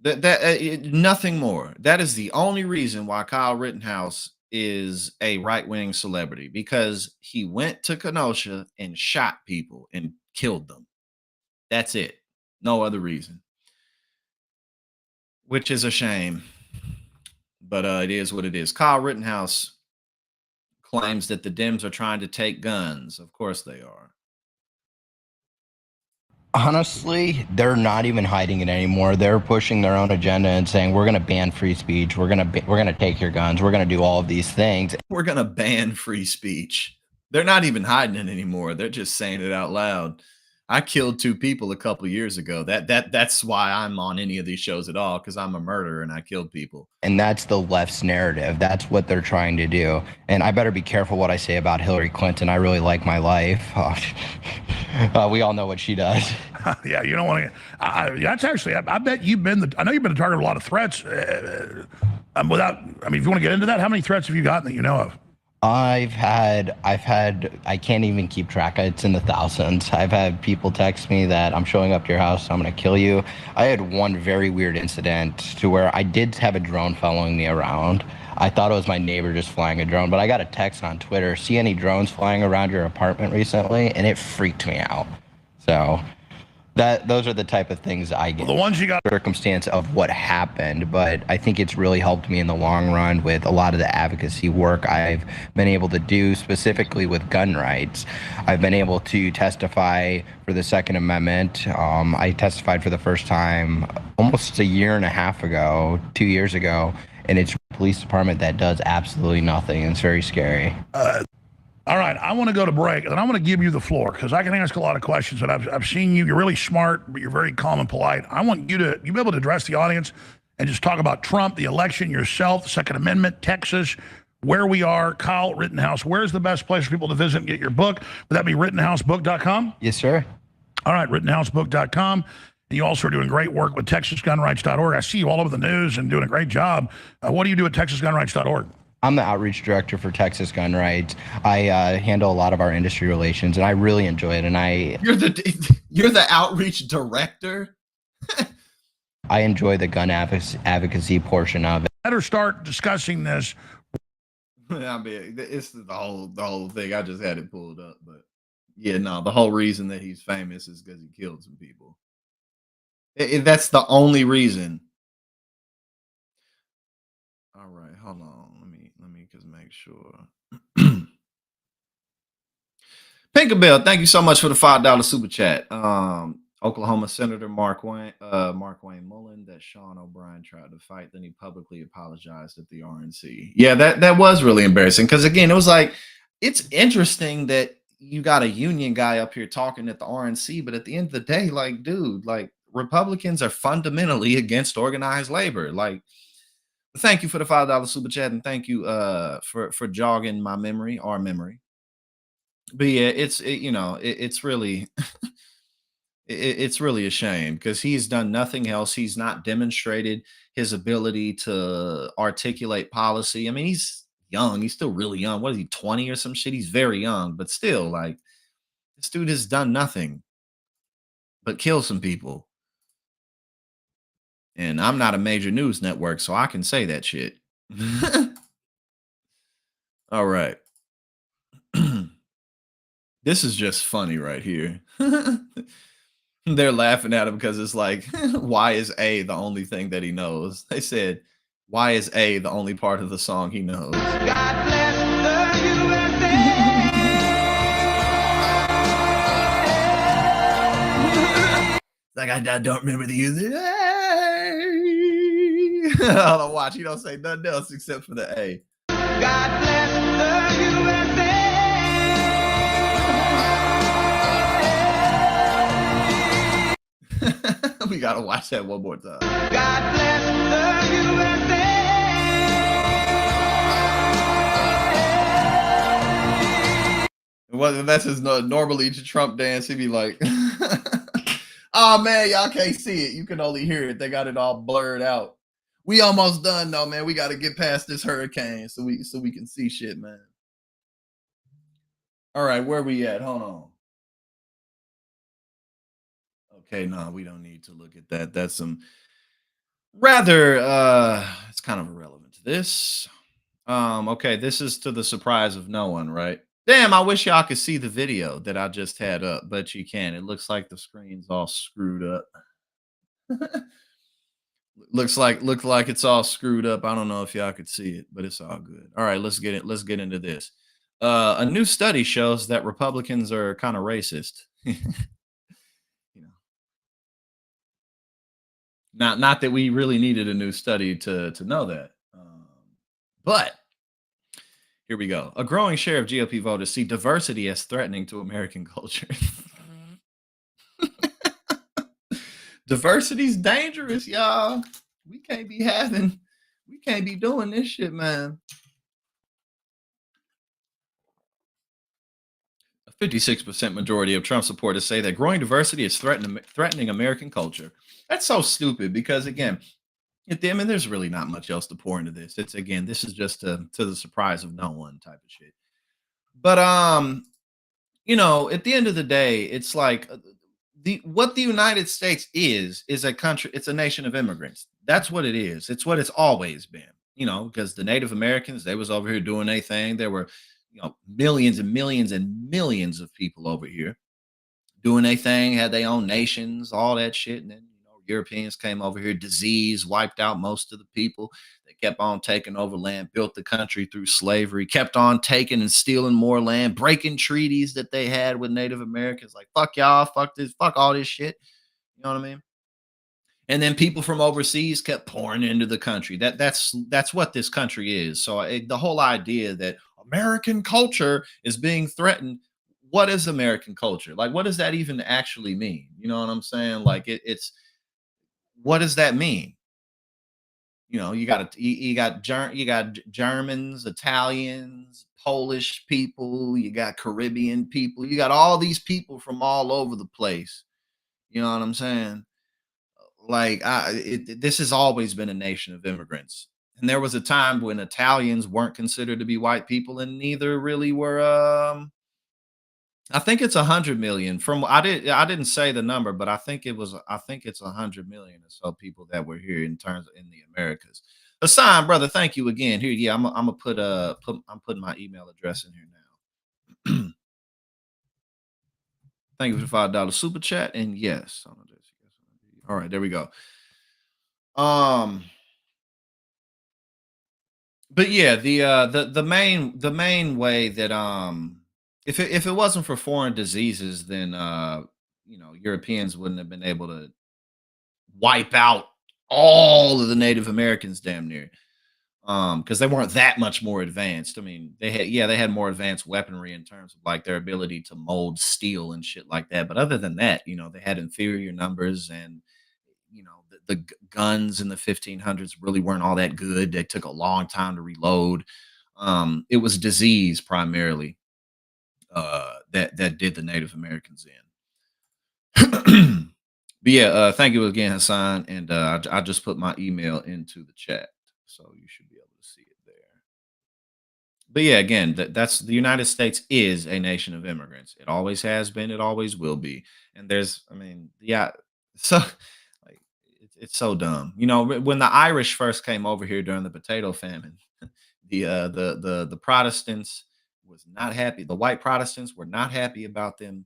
Nothing more. That is the only reason why Kyle Rittenhouse is a right-wing celebrity, because he went to Kenosha and shot people and killed them. That's it. No other reason. Which is a shame. But it is what it is. Kyle Rittenhouse claims that the Dems are trying to take guns. Of course they are. Honestly, they're not even hiding it anymore. They're pushing their own agenda and saying we're going to ban free speech. We're going to take your guns. We're going to do all of these things. We're going to ban free speech. They're not even hiding it anymore. They're just saying it out loud. I killed 2 people a couple years ago. That's why I'm on any of these shows at all, because I'm a murderer and I killed people. And that's the left's narrative. That's what they're trying to do. And I better be careful what I say about Hillary Clinton. I really like my life. We all know what she does. Yeah, you don't want to. That's actually. I bet you've been. I know you've been the target of a lot of threats. If you want to get into that, how many threats have you gotten that you know of? I've had, I can't even keep track. It's in the thousands. I've had people text me that I'm showing up to your house, I'm going to kill you. I had one very weird incident to where I did have a drone following me around. I thought it was my neighbor just flying a drone, but I got a text on Twitter, see any drones flying around your apartment recently? And it freaked me out. So those are the type of things I get. Well, the ones you got. Circumstance of what happened, but I think it's really helped me in the long run with a lot of the advocacy work I've been able to do, specifically with gun rights. I've been able to testify for the Second Amendment. I testified for the first time almost 1.5 years ago, 2 years ago, and it's a police department that does absolutely nothing. It's very scary. All right, I want to go to break, and I want to give you the floor because I can ask a lot of questions. And I've seen you. You're really smart, but you're very calm and polite. I want you to be able to address the audience and just talk about Trump, the election, yourself, the Second Amendment, Texas, where we are. Kyle Rittenhouse, where's the best place for people to visit and get your book? Would that be RittenhouseBook.com? Yes, sir. All right, RittenhouseBook.com. And you also are doing great work with TexasGunRights.org. I see you all over the news and doing a great job. What do you do at TexasGunRights.org? I'm the outreach director for Texas Gun Rights. I handle a lot of our industry relations, and I really enjoy it. And You're the outreach director? I enjoy the gun advocacy portion of it. Better start discussing this. I mean, it's the whole thing. I just had it pulled up, but yeah, no, the whole reason that he's famous is because he killed some people. That's the only reason. All right, hold on. Let me just make sure. Pinkabell, thank you so much for the $5 super chat. Oklahoma Senator Mark Wayne Mullen, that Sean O'Brien tried to fight, then he publicly apologized at the RNC. Yeah, that was really embarrassing because again, it was like, it's interesting that you got a union guy up here talking at the RNC, but at the end of the day, like, dude, like Republicans are fundamentally against organized labor. Like, thank you for the $5 super chat, and thank you for jogging my memory, our memory. But yeah, it's really it's really a shame because he's done nothing else. He's not demonstrated his ability to articulate policy. I mean, he's young. He's still really young. What is he, 20 or some shit? He's very young, but still, like, this dude has done nothing but kill some people. And I'm not a major news network, so I can say that shit. All right. This is just funny right here. They're laughing at him because it's like, why is A the only thing that he knows? They said, why is A the only part of the song he knows? God bless the USA. Like, I don't remember the USA. I don't watch. You don't say nothing else except for the A. God bless the USA. We gotta watch that one more time. God bless the USA. Well, that's his normally to Trump dance. He'd be like, "Oh man, y'all can't see it. You can only hear it. They got it all blurred out. We almost done though, man. We got to get past this hurricane so we can see shit, man." All right, where we at? Hold on. Okay, no, we don't need to look at that. That's some rather it's kind of irrelevant to this. Okay, this is to the surprise of no one, right? Damn, I wish y'all could see the video that I just had up, but you can. It looks like the screen's all screwed up. Look like it's all screwed up. I don't know if y'all could see it, but it's all good. All right, let's get into this. A new study shows that Republicans are kind of racist. Not that we really needed a new study to know that. But here we go. A growing share of GOP voters see diversity as threatening to American culture. Diversity's dangerous, y'all. We can't be doing this shit, man. A 56% majority of Trump supporters say that growing diversity is threatening American culture. That's so stupid because, again, there's really not much else to pour into this. It's, again, this is just to the surprise of no one type of shit. But at the end of the day, it's like what the United States is a country. It's a nation of immigrants. That's what it is. It's what it's always been. Because the Native Americans, they was over here doing their thing. There were millions and millions and millions of people over here doing their thing, had their own nations, all that shit. And then Europeans came over here, disease wiped out most of the people. They kept on taking over land, built the country through slavery, kept on taking and stealing more land, breaking treaties that they had with Native Americans. Like, fuck y'all, fuck this, fuck all this shit. You know what I mean? And then people from overseas kept pouring into the country. That's what this country is. So the whole idea that American culture is being threatened. What is American culture? Like, what does that even actually mean? You know what I'm saying? Like, it's what does that mean? You got Germans, Italians, Polish people, you got Caribbean people, you got all these people from all over the place. You know what I'm saying? Like, this has always been a nation of immigrants. And there was a time when Italians weren't considered to be white people, and neither really were. I think it's 100 million. I didn't say the number, but I think it's 100 million or so people that were here in the Americas. Hassan, brother, thank you again. Here, yeah, I'm gonna I'm putting my email address in here now. Thank you for the $5 super chat, and yes, all right, there we go. But yeah, the main way that if it wasn't for foreign diseases, then Europeans wouldn't have been able to wipe out all of the Native Americans damn near. Because they weren't that much more advanced. I mean, they had more advanced weaponry in terms of like their ability to mold steel and shit like that. But other than that, they had inferior numbers, and the guns in the 1500s really weren't all that good. They took a long time to reload. It was disease primarily that did the Native Americans in. But yeah, thank you again, Hassan. And I just put my email into the chat, so you should be able to see it there. But yeah, again, that's the United States is a nation of immigrants. It always has been. It always will be. And so like it's so dumb. When the Irish first came over here during the potato famine, the Protestants was not happy. The white Protestants were not happy about them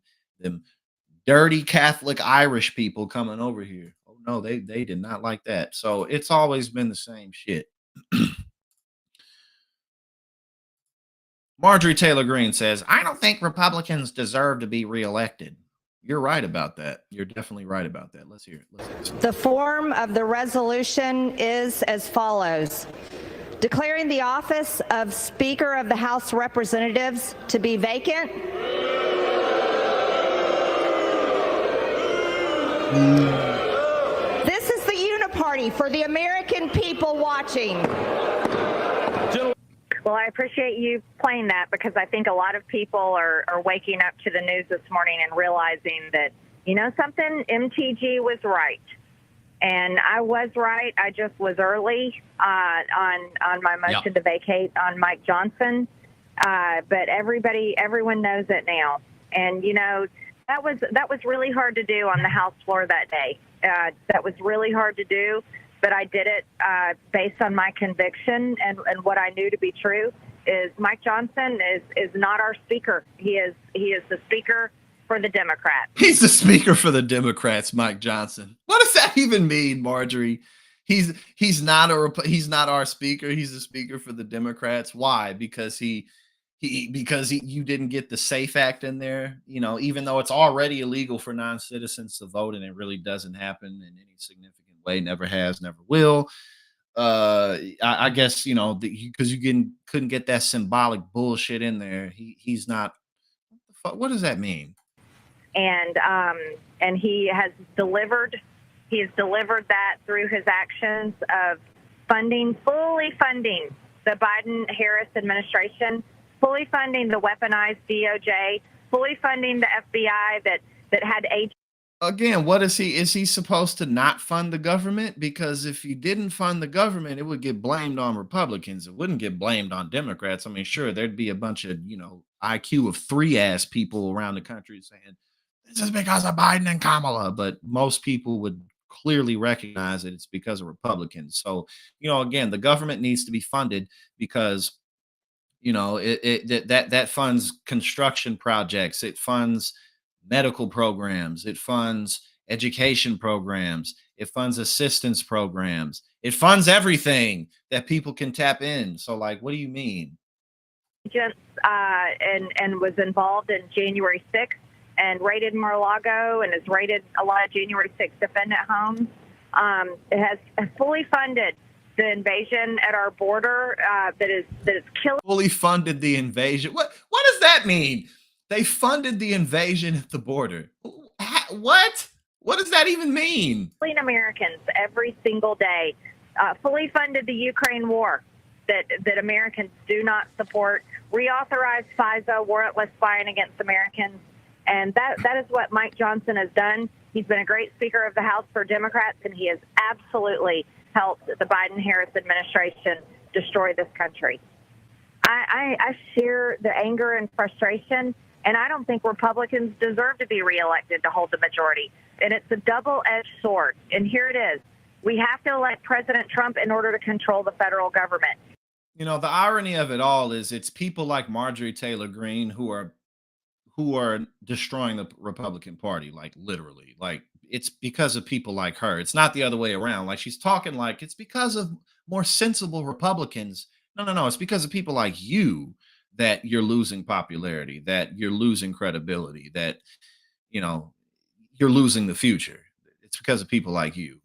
dirty Catholic Irish people coming over here. Oh no, they did not like that. So it's always been the same shit. Marjorie Taylor Greene says, I don't think Republicans deserve to be reelected. You're right about that. You're definitely right about that. Let's hear it. The form of the resolution is as follows. Declaring the office of Speaker of the House of Representatives to be vacant. This is the uniparty for the American people watching. Well, I appreciate you playing that, because I think a lot of people are waking up to the news this morning and realizing that, something, MTG was right. And I was right. I just was early on my motion to vacate on Mike Johnson. But everyone knows it now. And, that was really hard to do on the House floor that day. That was really hard to do, but I did it based on my conviction and what I knew to be true. Is Mike Johnson is not our speaker. He is the speaker for the Democrats. He's the speaker for the Democrats, Mike Johnson. What does that even mean, Marjorie? He's not our speaker. He's the speaker for the Democrats. Why? Because you didn't get the SAFE Act in there, even though it's already illegal for non-citizens to vote, and it really doesn't happen in any significant way, never has, never will. I guess, you know, because couldn't get that symbolic bullshit in there. He's not. What does that mean? And he has delivered. He has delivered that through his actions of fully funding the Biden-Harris administration, fully funding the weaponized DOJ, fully funding the FBI that had agents. Again, what is he? Is he supposed to not fund the government? Because if he didn't fund the government, it would get blamed on Republicans. It wouldn't get blamed on Democrats. I mean, sure, there'd be a bunch of, you know, IQ of 3 ass people around the country saying, this is because of Biden and Kamala. But most people would clearly recognize that it's because of Republicans. So, you know, again, the government needs to be funded because, you know, that funds construction projects. It funds medical programs, it funds education programs, it funds assistance programs, it funds everything that people can tap in. So, like, what do you mean? Just and was involved in January 6th and raided Mar-a-Lago and has raided a lot of January 6th defendant homes. It has fully funded the invasion at our border that is killing. Fully funded the invasion. What does that mean? They funded the invasion at the border. What? What does that even mean? Americans every single day. Fully funded the Ukraine war that Americans do not support. Reauthorized FISA, warrantless spying against Americans. And that is what Mike Johnson has done. He's been a great Speaker of the House for Democrats, and he has absolutely helped the Biden-Harris administration destroy this country. I share the anger and frustration. And I don't think Republicans deserve to be reelected to hold the majority. And it's a double-edged sword. And here it is. We have to elect President Trump in order to control the federal government. You know, the irony of it all is it's people like Marjorie Taylor Greene who are destroying the Republican Party, like literally. Like, it's because of people like her. It's not the other way around. Like, she's talking like it's because of more sensible Republicans. No. It's because of people like you that you're losing popularity, that you're losing credibility, that, you know, you're losing the future. It's because of people like you.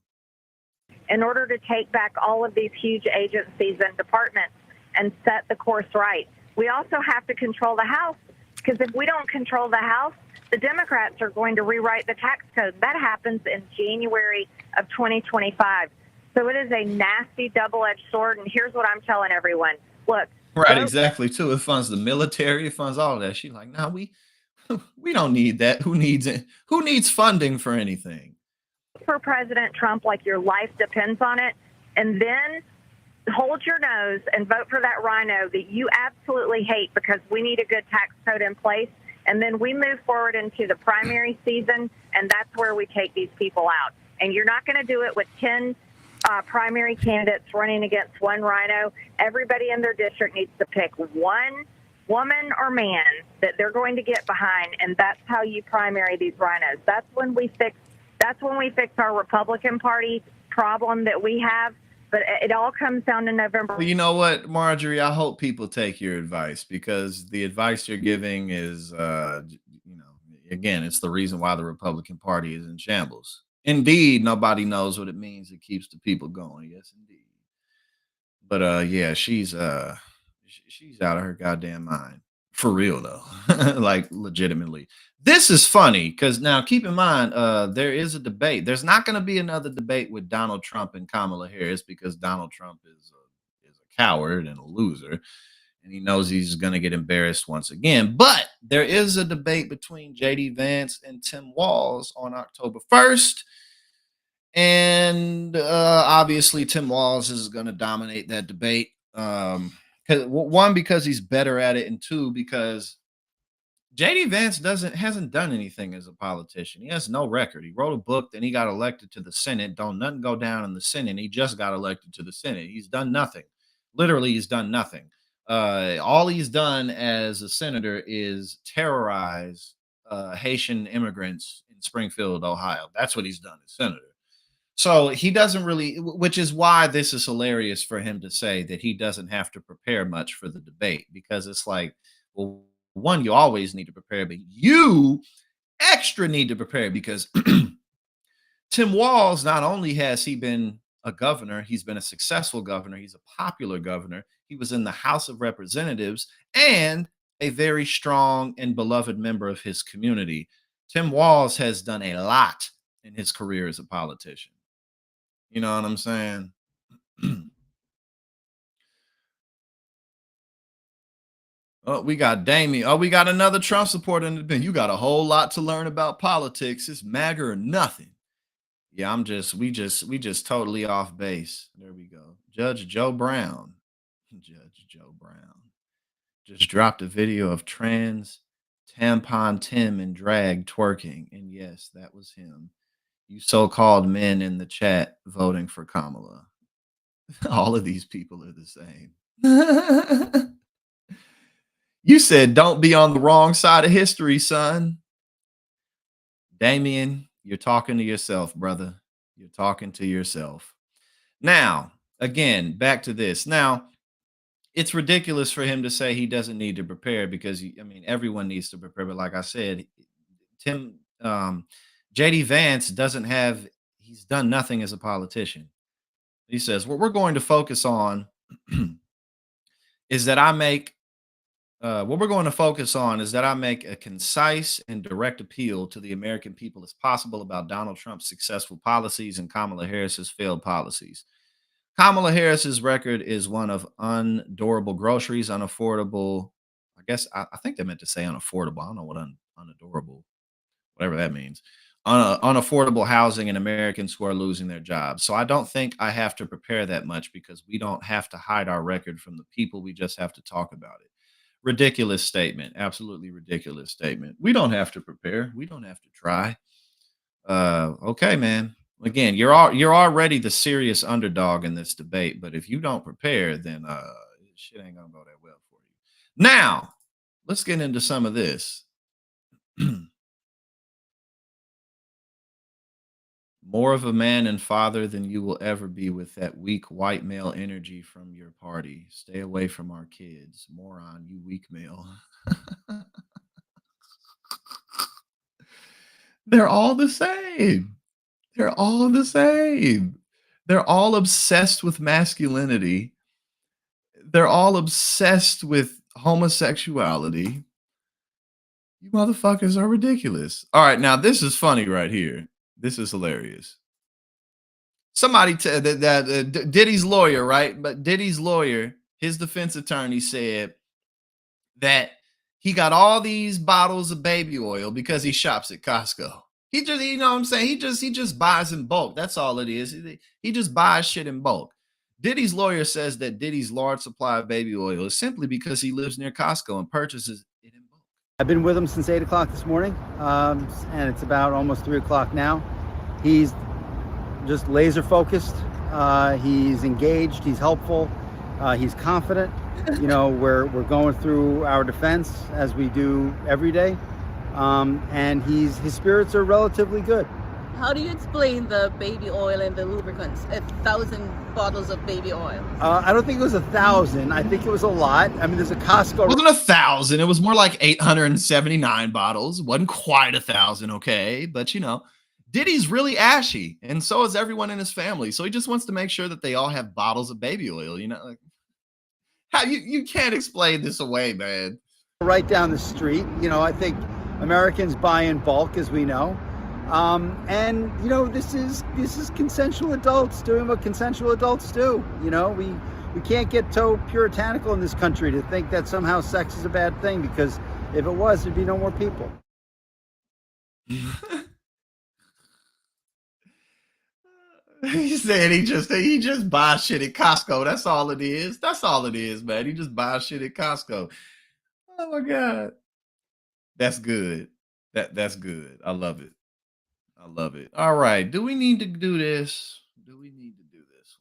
In order to take back all of these huge agencies and departments and set the course right, we also have to control the House, because if we don't control the House, the Democrats are going to rewrite the tax code. That happens in January of 2025. So it is a nasty double-edged sword. And here's what I'm telling everyone. Look, right, exactly, too. It funds the military, it funds all of that. She's like, no, we don't need that. Who needs it? Who needs funding for anything? For President Trump, like your life depends on it, and then hold your nose and vote for that rhino that you absolutely hate, because we need a good tax code in place. And then we move forward into the primary season, and that's where we take these people out. And you're not going to do it with 10 primary candidates running against one rhino. Everybody in their district needs to pick one woman or man that they're going to get behind, and that's how you primary these rhinos. That's when we fix our Republican Party problem that we have. But it all comes down to November. Well, you know what, Marjorie? I hope people take your advice, because the advice you're giving is, you know, again, it's the reason why the Republican Party is in shambles. Indeed, nobody knows what it means. It keeps the people going. Yes, indeed. But yeah, she's out of her goddamn mind. For real though. Like, legitimately. This is funny because now keep in mind, there is a debate. There's not going to be another debate with Donald Trump and Kamala Harris, because Donald Trump is a coward and a loser, and he knows he's going to get embarrassed once again. But there is a debate between J.D. Vance and Tim Walz on October 1st. And obviously Tim Walz is going to dominate that debate. One, because he's better at it, and two, because J.D. Vance hasn't done anything as a politician. He has no record. He wrote a book, then he got elected to the Senate. Don't nothing go down in the Senate. He just got elected to the Senate. He's done nothing. Literally, he's done nothing. All he's done as a senator is terrorize Haitian immigrants in Springfield, Ohio. That's what he's done as senator. So he doesn't really, which is why this is hilarious for him to say that he doesn't have to prepare much for the debate, because it's like, well, one, you always need to prepare, but you extra need to prepare, because Tim Walz, not only has he been a governor, he's been a successful governor, he's a popular governor. He was in the House of Representatives and a very strong and beloved member of his community. Tim Walz has done a lot in his career as a politician. You know what I'm saying? Oh, we got Damien. Oh, we got another Trump supporter in the bin. You got a whole lot to learn about politics. It's MAGA or nothing. Yeah, we just totally off base. There we go. Judge Joe Brown. Judge Joe Brown just dropped a video of trans tampon Tim in drag twerking. And yes, that was him. You so-called men in the chat voting for Kamala. All of these people are the same. You said don't be on the wrong side of history, son. Damien, you're talking to yourself, brother. You're talking to yourself. Now, again, back to this. Now, it's ridiculous for him to say he doesn't need to prepare because, I mean, everyone needs to prepare. But like I said, JD Vance he's done nothing as a politician. He says, what we're going to focus on is that I make a concise and direct appeal to the American people as possible about Donald Trump's successful policies and Kamala Harris's failed policies. Kamala Harris's record is one of undorable groceries, unaffordable. I think they meant to say unaffordable. I don't know what unadorable, whatever that means. Unaffordable housing and Americans who are losing their jobs. So I don't think I have to prepare that much because we don't have to hide our record from the people. We just have to talk about it. Ridiculous statement. Absolutely ridiculous statement. We don't have to prepare. We don't have to try. Okay, man. Again, you're already the serious underdog in this debate, but if you don't prepare, then shit ain't gonna go that well for you. Now, let's get into some of this. More of a man and father than you will ever be with that weak white male energy from your party. Stay away from our kids. Moron, you weak male. They're all the same. They're all the same. They're all obsessed with masculinity. They're all obsessed with homosexuality. You motherfuckers are ridiculous. All right, now this is funny right here. This is hilarious. Somebody Diddy's lawyer, right? But Diddy's lawyer, his defense attorney said that he got all these bottles of baby oil because he shops at Costco. He just, you know what I'm saying? He just buys in bulk. That's all it is. He just buys shit in bulk. Diddy's lawyer says that Diddy's large supply of baby oil is simply because he lives near Costco and purchases it in bulk. I've been with him since 8 o'clock this morning, and it's about almost 3 o'clock now. He's just laser focused. He's engaged. He's helpful. He's confident. You know, we're going through our defense as we do every day, and his spirits are relatively good. How do you explain the baby oil and the lubricants? 1,000 bottles of baby oil. I don't think it was 1,000. I think it was a lot. I mean, there's a Costco. It wasn't 1,000. It was more like 879 bottles. It wasn't quite 1,000, okay? But, you know, Diddy's really ashy, and so is everyone in his family. So he just wants to make sure that they all have bottles of baby oil, you know? Like, how you can't explain this away, man. Right down the street. You know, I think Americans buy in bulk, as we know. And you know, this is consensual adults doing what consensual adults do. You know, we can't get so puritanical in this country to think that somehow sex is a bad thing, because if it was, there'd be no more people. He said he just buys shit at Costco. That's all it is. That's all it is, man. He just buys shit at Costco. Oh my God. That's good. That's good. I love it. I love it. All right. Do we need to do this? Do we need to do this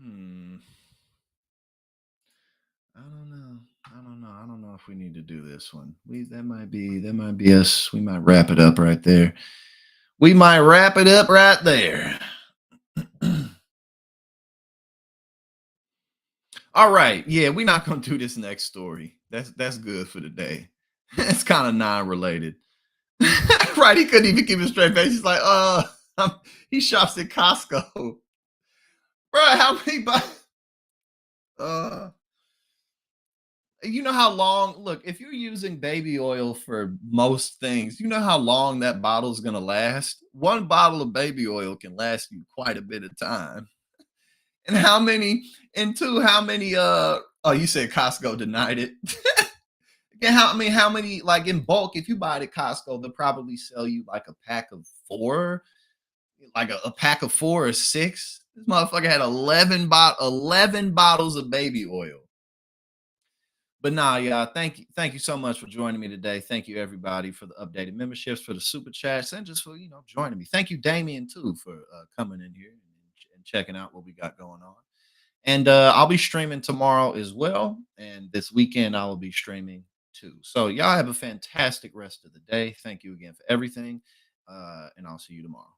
one? I don't know. I don't know if we need to do this one. That might be us. We might wrap it up right there. We might wrap it up right there. All right. Yeah, we're not going to do this next story. That's good for today. It's kind of non-related. Right, he couldn't even keep a straight face. He's like, he shops at Costco. Bro, how many you know how long, look, if you're using baby oil for most things, you know how long that bottle's gonna last. One bottle of baby oil can last you quite a bit of time. And how many, and two, how many oh, you said Costco denied it. Yeah, how many, like in bulk, if you buy it at Costco, they'll probably sell you like a pack of 4, like a pack of 4 or 6. This motherfucker had 11 bottles of baby oil. But nah, y'all, thank you so much for joining me today. Thank you everybody for the updated memberships, for the super chats, and just for joining me. Thank you, Damien, too, for coming in here and checking out what we got going on. And I'll be streaming tomorrow as well, and this weekend I will be streaming too. So y'all have a fantastic rest of the day. Thank you again for everything, and I'll see you tomorrow.